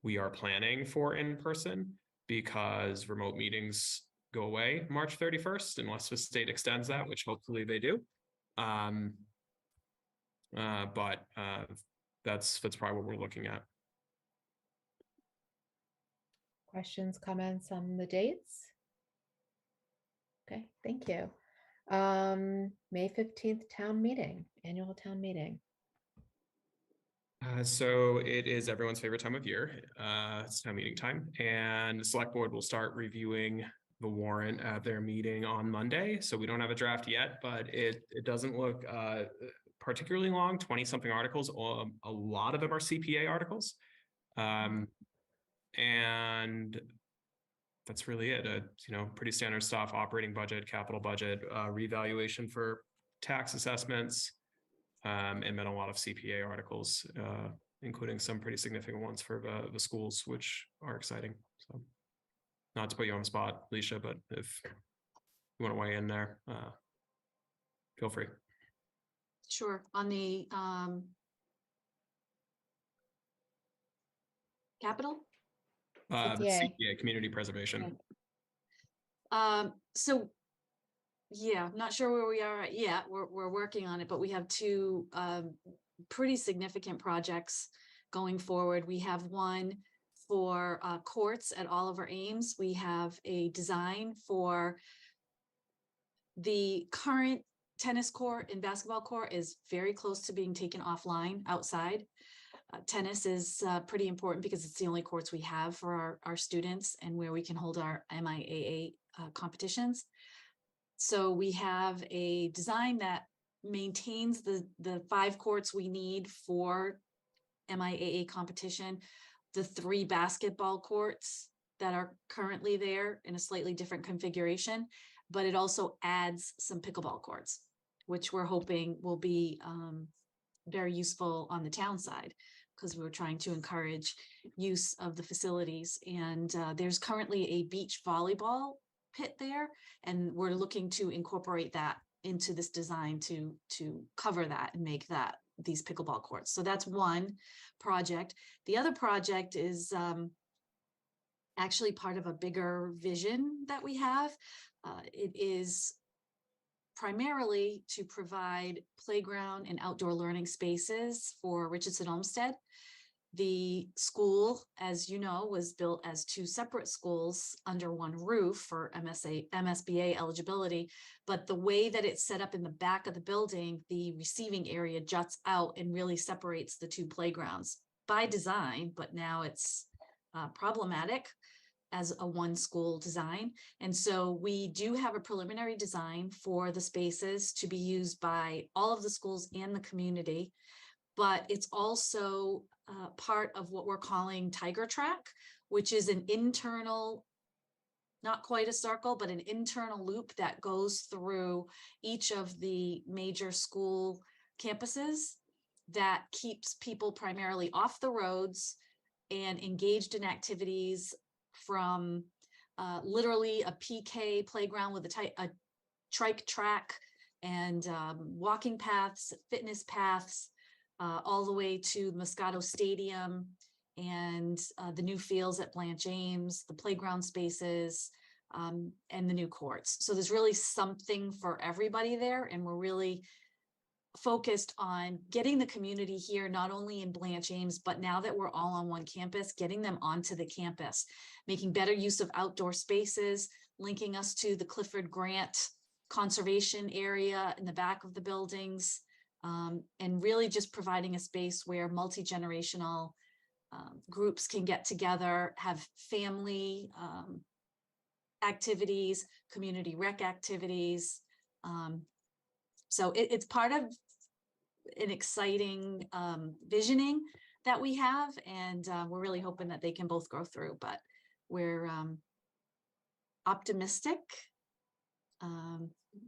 We are planning for in-person because remote meetings go away March 31st, unless the state extends that, which hopefully they do. But that's probably what we're looking at. Questions, comments on the dates? Okay, thank you. May 15th town meeting, annual town meeting. So it is everyone's favorite time of year. It's town meeting time, and the select board will start reviewing the warrant at their meeting on Monday. So we don't have a draft yet, but it doesn't look particularly long, 20-something articles. A lot of them are CPA articles. And that's really it. You know, pretty standard stuff: operating budget, capital budget, revaluation for tax assessments, and then a lot of CPA articles, including some pretty significant ones for the schools, which are exciting. So, not to put you on the spot, Alicia, but if you want to weigh in there, feel free. Sure. On the capital? CPA, community preservation. So yeah, not sure where we are yet. We're working on it, but we have 2 pretty significant projects going forward. We have one for courts at Oliver Ames. We have a design for the current tennis court and basketball court is very close to being taken offline outside. Tennis is pretty important because it's the only courts we have for our students and where we can hold our MIAA competitions. So we have a design that maintains the 5 courts we need for MIAA competition, the 3 basketball courts that are currently there in a slightly different configuration, but it also adds some pickleball courts, which we're hoping will be very useful on the town side, because we're trying to encourage use of the facilities. And there's currently a beach volleyball pit there, and we're looking to incorporate that into this design to cover that and make that these pickleball courts. So that's one project. The other project is actually part of a bigger vision that we have. It is primarily to provide playground and outdoor learning spaces for Richardson Olmsted. The school, as you know, was built as 2 separate schools under one roof for MSBA eligibility. But the way that it's set up in the back of the building, the receiving area juts out and really separates the 2 playgrounds by design, but now it's problematic as a one school design. And so we do have a preliminary design for the spaces to be used by all of the schools and the community, but it's also part of what we're calling Tiger Track, which is an internal, not quite a circle, but an internal loop that goes through each of the major school campuses that keeps people primarily off the roads and engaged in activities, from literally a PK playground with a trike track and walking paths, fitness paths, all the way to Moscato Stadium and the new fields at Blanche Ames, the playground spaces, and the new courts. So there's really something for everybody there, and we're really focused on getting the community here, not only in Blanche Ames, but now that we're all on one campus, getting them onto the campus, making better use of outdoor spaces, linking us to the Clifford Grant conservation area in the back of the buildings, and really just providing a space where multi-generational groups can get together, have family activities, community rec activities. So it's part of an exciting visioning that we have, and we're really hoping that they can both go through, but we're optimistic.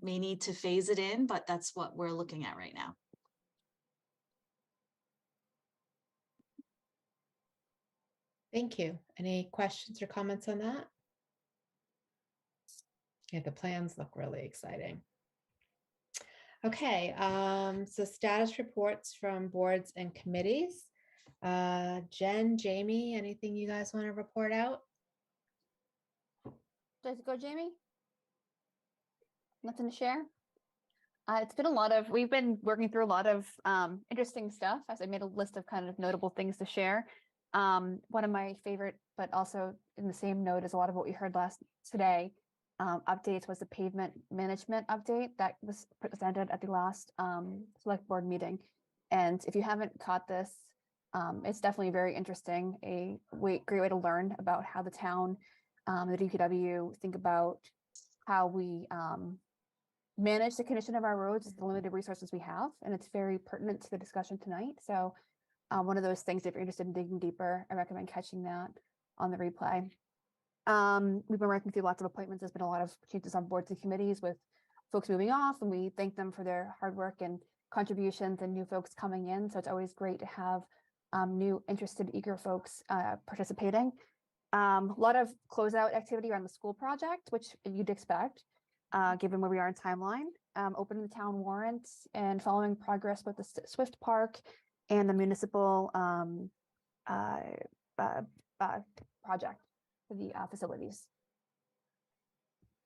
May need to phase it in, but that's what we're looking at right now. Thank you. Any questions or comments on that? Yeah, the plans look really exciting. Okay, so status reports from boards and committees. Jen, Jamie, anything you guys want to report out? Does it go, Jamie? Nothing to share? It's been we've been working through a lot of interesting stuff, as I made a list of kind of notable things to share. One of my favorite, but also in the same note as a lot of what we heard today, updates was the pavement management update that was presented at the last select board meeting. And if you haven't caught this, it's definitely very interesting, great way to learn about how the town, the DPW think about how we manage the condition of our roads with the limited resources we have. And it's very pertinent to the discussion tonight. So one of those things, if you're interested in digging deeper, I recommend catching that on the replay. We've been working through lots of appointments. There's been a lot of changes on boards and committees with folks moving off, and we thank them for their hard work and contributions and new folks coming in. So it's always great to have new, interested, eager folks participating. A lot of closeout activity around the school project, which you'd expect, given where we are in timeline, opening the town warrants and following progress with the Swift Park and the municipal project for the facilities.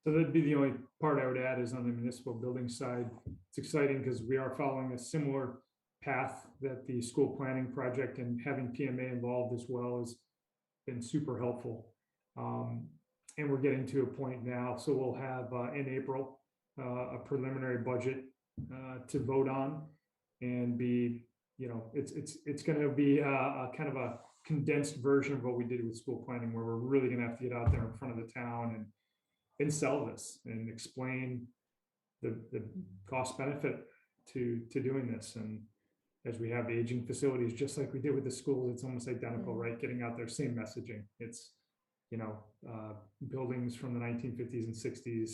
So that'd be the only part I would add is on the municipal building side. It's exciting because we are following a similar path that the school planning project and having PMA involved as well has been super helpful. And we're getting to a point now, so we'll have in April a preliminary budget to vote on, and be, you know, it's going to be a kind of a condensed version of what we did with school planning, where we're really going to have to get out there in front of the town and sell this and explain the cost benefit to doing this. And as we have aging facilities, just like we did with the schools, it's almost identical, right? Getting out there, same messaging. It's, you know, buildings from the 1950s and 60s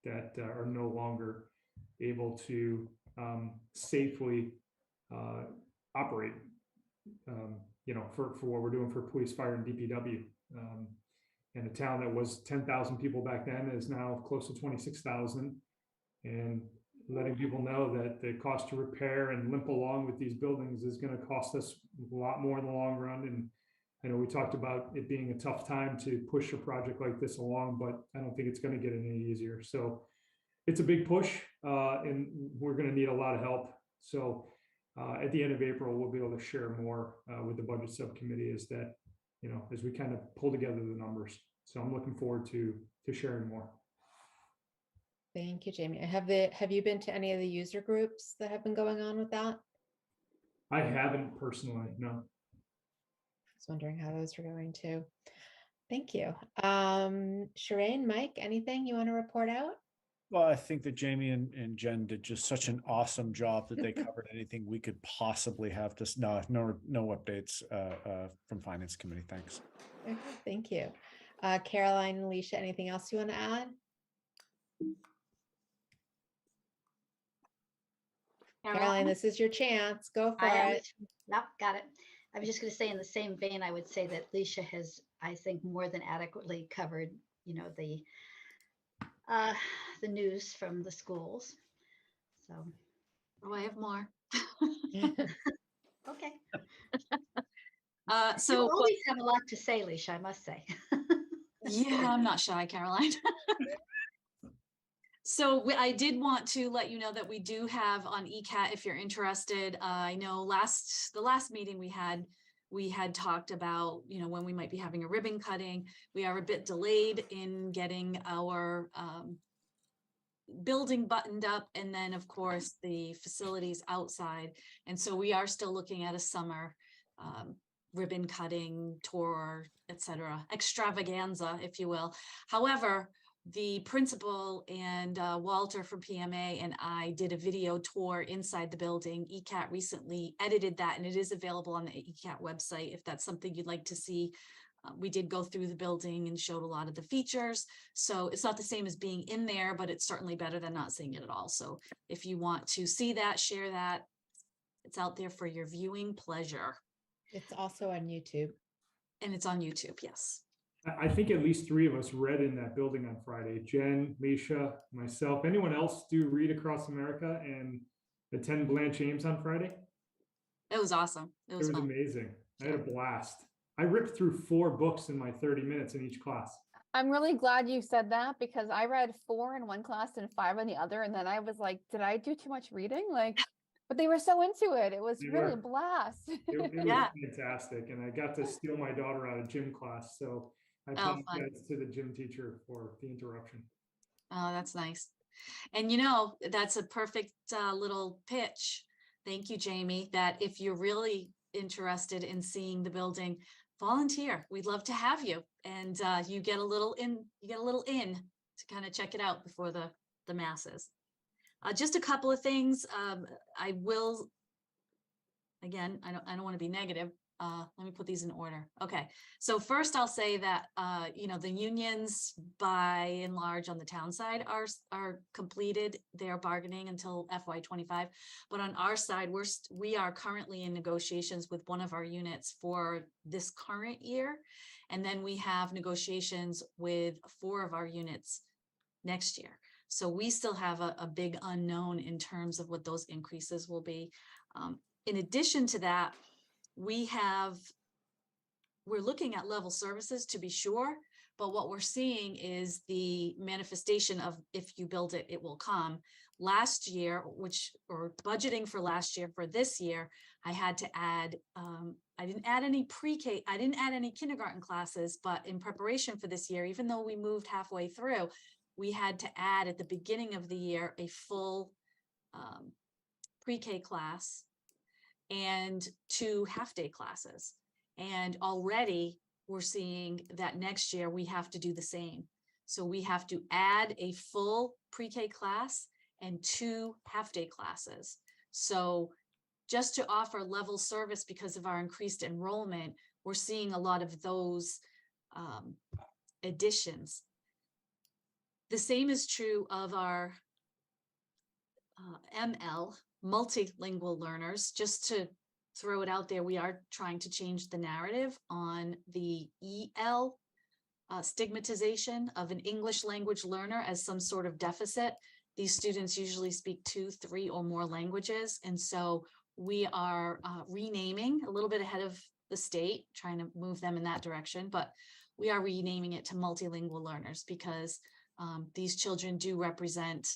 that are no longer able to safely operate, you know, for what we're doing for police, fire, and DPW. And a town that was 10,000 people back then is now close to 26,000. And letting people know that the cost to repair and limp along with these buildings is going to cost us a lot more in the long run. And I know we talked about it being a tough time to push a project like this along, but I don't think it's going to get any easier. So it's a big push, and we're going to need a lot of help. So at the end of April, we'll be able to share more with the budget subcommittee as that, you know, as we kind of pull together the numbers. So I'm looking forward to sharing more. Thank you, Jamie. Have you been to any of the user groups that have been going on with that? I haven't personally, no. I was wondering how those were going too. Thank you. Shireen, Mike, anything you want to report out? Well, I think that Jamie and Jen did just such an awesome job that they covered anything we could possibly have to. No updates from Finance Committee. Thanks. Okay, thank you. Caroline, Alicia, anything else you want to add? Caroline, this is your chance. Go for it. Yep, got it. I was just going to say, in the same vein, I would say that Leisha has, I think, more than adequately covered, you know, the news from the schools. So. Oh, I have more. Okay. So You always have a lot to say, Leisha, I must say. yeah, I'm not shy, Caroline. So I did want to let you know that we do have on ECAT, if you're interested. I know the last meeting we had talked about, you know, when we might be having a ribbon cutting. We are a bit delayed in getting our building buttoned up, and then of course the facilities outside. And so we are still looking at a summer ribbon cutting tour, etc., extravaganza, if you will. However, the principal and Walter from PMA and I did a video tour inside the building. ECAT recently edited that, and it is available on the ECAT website if that's something you'd like to see. We did go through the building and showed a lot of the features. So it's not the same as being in there, but it's certainly better than not seeing it at all. So if you want to see that, share that, it's out there for your viewing pleasure. It's also on YouTube. And it's on YouTube, yes. I think at least 3 of us read in that building on Friday. Jen, Leisha, myself. Anyone else do Read Across America and attend Blanche Ames on Friday? It was awesome. It was fun. Amazing. I had a blast. I ripped through 4 books in my 30 minutes in each class. I'm really glad you said that, because I read 4 in one class and 5 in the other. And then I was like, did I do too much reading? Like, but they were so into it. It was really a blast. It Yeah. was fantastic. And I got to steal my daughter out of gym class. So I apologize to the gym teacher for the interruption. Oh, that's nice. And you know, that's a perfect little pitch. Thank you, Jamie, that if you're really interested in seeing the building, volunteer. We'd love to have you. And you get a little in to kind of check it out before the masses. Just a couple of things. I will, again, I don't want to be negative. Let me put these in order. Okay. So first I'll say that, you know, the unions by and large on the town side are completed their bargaining until FY25. But on our side, we are currently in negotiations with one of our units for this current year. And then we have negotiations with 4 of our units next year. So we still have a big unknown in terms of what those increases will be. In addition to that, we're looking at level services to be sure, but what we're seeing is the manifestation of if you build it, it will come. last year, or budgeting for last year, for this year, I had to add, I didn't add any pre-K, I didn't add any kindergarten classes, but in preparation for this year, even though we moved halfway through, we had to add at the beginning of the year a full pre-K class and 2 half-day classes. And already we're seeing that next year we have to do the same. So we have to add a full pre-K class and 2 half-day classes. So just to offer level service because of our increased enrollment, we're seeing a lot of those additions. The same is true of our ML, multilingual learners. Just to throw it out there, we are trying to change the narrative on the EL stigmatization of an English language learner as some sort of deficit. These students usually speak 2, 3, or more languages. And so we are renaming a little bit ahead of the state, trying to move them in that direction, but we are renaming it to multilingual learners because these children do represent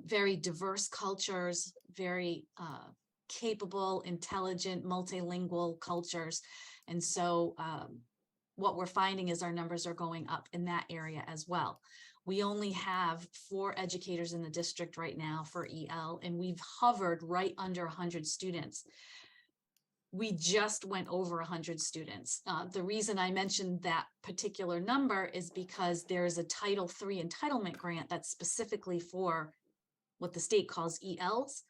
very diverse cultures, very capable, intelligent, multilingual cultures. And so what we're finding is our numbers are going up in that area as well. We only have 4 educators in the district right now for EL, and we've hovered right under 100 students. We just went over 100 students. The reason I mentioned that particular number is because there's a Title III entitlement grant that's specifically for what the state calls ELs.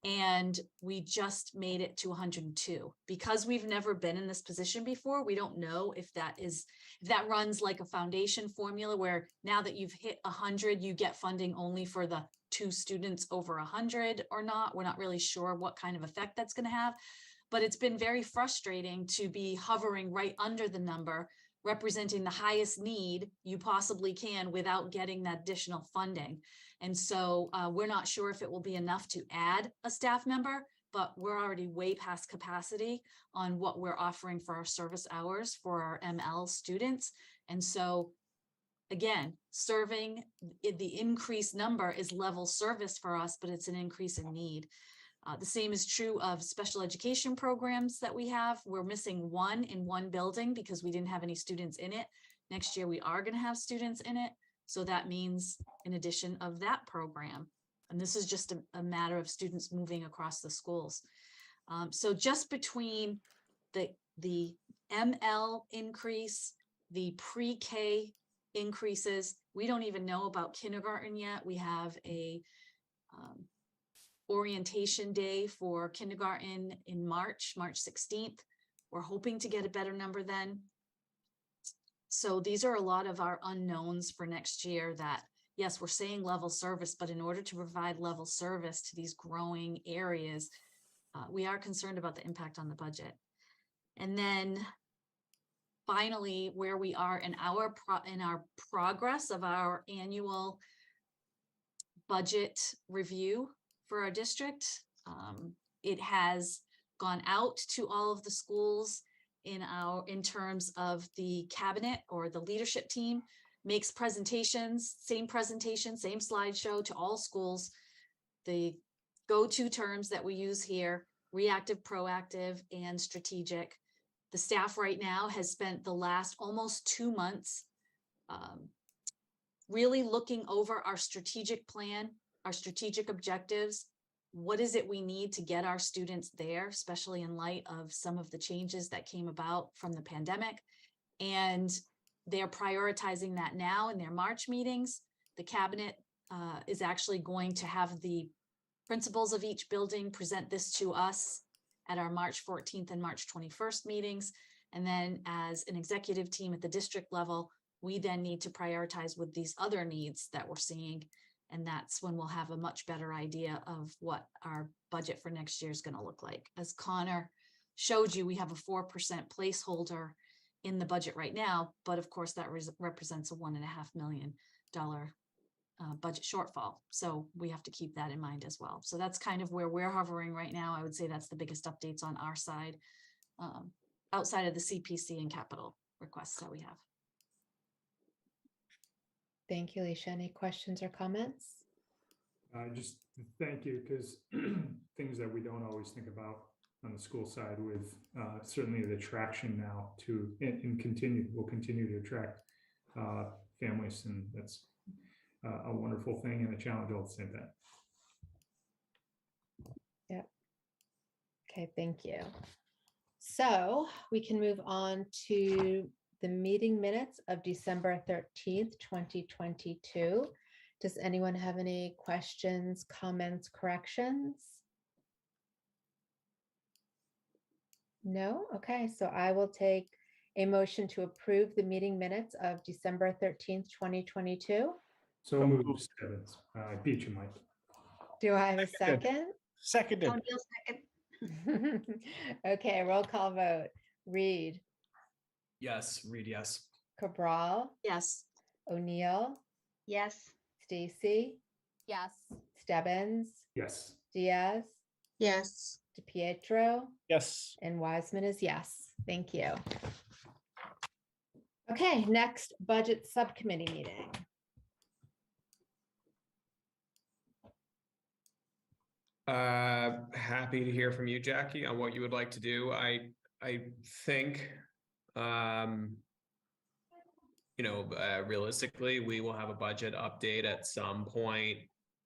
And we just made it to 102. Because we've never been in this position before, we don't know if that runs like a foundation formula where now that you've hit 100, you get funding only for the 2 students over 100 or not. We're not really sure what kind of effect that's going to have. But it's been very frustrating to be hovering right under the number, representing the highest need you possibly can without getting that additional funding. And so we're not sure if it will be enough to add a staff member, but we're already way past capacity on what we're offering for our service hours for our ML students. And so again, serving the increased number is level service for us, but it's an increase in need. The same is true of special education programs that we have. We're missing 1 in 1 building because we didn't have any students in it. Next year, we are going to have students in it. So that means an addition of that program. And this is just a matter of students moving across the schools. So just between the ML increase, the pre-K increases, we don't even know about kindergarten yet. We have a orientation day for kindergarten in March 16th. We're hoping to get a better number then. So these are a lot of our unknowns for next year that, yes, we're saying level service, but in order to provide level service to these growing areas, we are concerned about the impact on the budget. And then finally, where we are in our progress of our annual budget review for our district. It has gone out to all of the schools in terms of the cabinet or the leadership team makes presentations, same slideshow to all schools. The go-to terms that we use here, reactive, proactive, and strategic. The staff right now has spent the last almost 2 months really looking over our strategic plan, our strategic objectives. What is it we need to get our students there, especially in light of some of the changes that came about from the pandemic? And they're prioritizing that now in their March meetings. The cabinet is actually going to have the principals of each building present this to us at our March 14th and March 21st meetings. And then as an executive team at the district level, we then need to prioritize with these other needs that we're seeing. And that's when we'll have a much better idea of what our budget for next year is going to look like. As Connor showed you, we have a 4% placeholder in the budget right now, but of course that represents a $1.5 million budget shortfall. So we have to keep that in mind as well. So that's kind of where we're hovering right now. I would say that's the biggest updates on our side, outside of the CPC and capital requests that we have. Thank you, Alicia. Any questions or comments? Just thank you, because things that we don't always think about on the school side with certainly the traction now to, and will continue to attract families. And that's a wonderful thing and a challenge all at the same time. Okay, thank you. So we can move on to the meeting minutes of December 13th, 2022. Does anyone have any questions, comments, corrections? No? Okay, so I will take a motion to approve the meeting minutes of December 13th, 2022. So moved, Stebbins. I beat you, Mike. Do I have a Seconded. second? Seconded. O'Neill second. Okay, roll call vote. Reed, Yes, Reed, yes. Cabral, Yes. O'Neill, Yes. Stacy, Yes. Stebbins, Yes. Diaz, yes, DePietro, Yes. and Wiseman is yes. Thank you. Okay, next budget subcommittee meeting. Happy to hear from you, Jackie, on what you would like to do. I think, realistically, we will have a budget update at some point,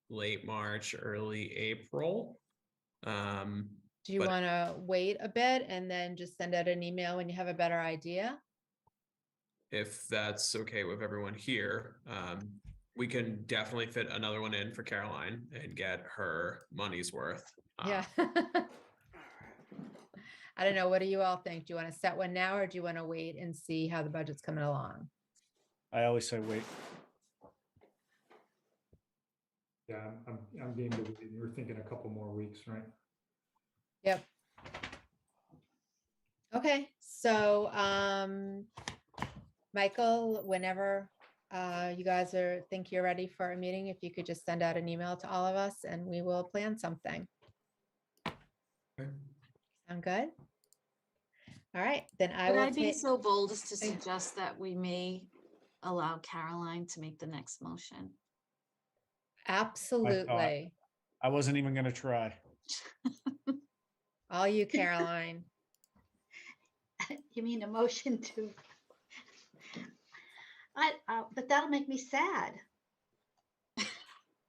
late March, early April. Do you But- want to wait a bit and then just send out an email when you have a better idea? If that's okay with everyone here, we can definitely fit another one in for Caroline and get her money's worth. Yeah. I don't know. What do you all think? Do you want to set one now or do you want to wait and see how the budget's coming along? I always say wait. Yeah, I'm game to wait. You're thinking a couple more weeks, right? Yep. Okay, so Michael, whenever you guys think you're ready for a meeting, if you could just send out an email to all of us and we will plan something. Okay. Sound good? All right, then I Would will I be take, so bold as to Thank- suggest that we may allow Caroline to make the next motion? absolutely. I wasn't even gonna try. All you, Caroline. You mean a motion to? But that'll make me sad.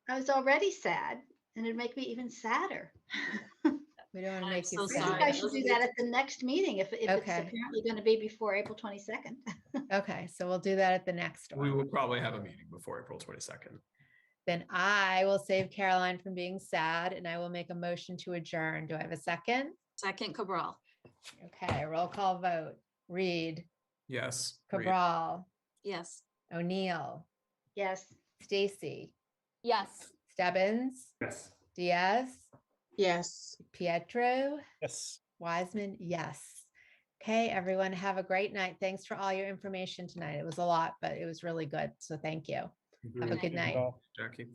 I was already sad, and it'd make me even sadder. We don't want to I'm make you so I think sorry. I sad. should do that at the next meeting if it's Okay. apparently going to be before April 22nd. Okay, so we'll do that at the next We one. will probably have a meeting before April 22nd. Then I will save Caroline from being sad and I will make a motion to adjourn. Do I have a second? Second, Cabral. Okay, roll call vote. Reed, Yes. Reed. Cabral, Yes. O'Neill, Yes. Stacy, Yes. Stebbins, Yes. Diaz, yes. Pietro, Yes. Wiseman, yes. Okay, everyone, have a great night. Thanks for all your information tonight. It was a lot, but it was really good. So thank you. Have a Agreed. good night. Well, Jackie.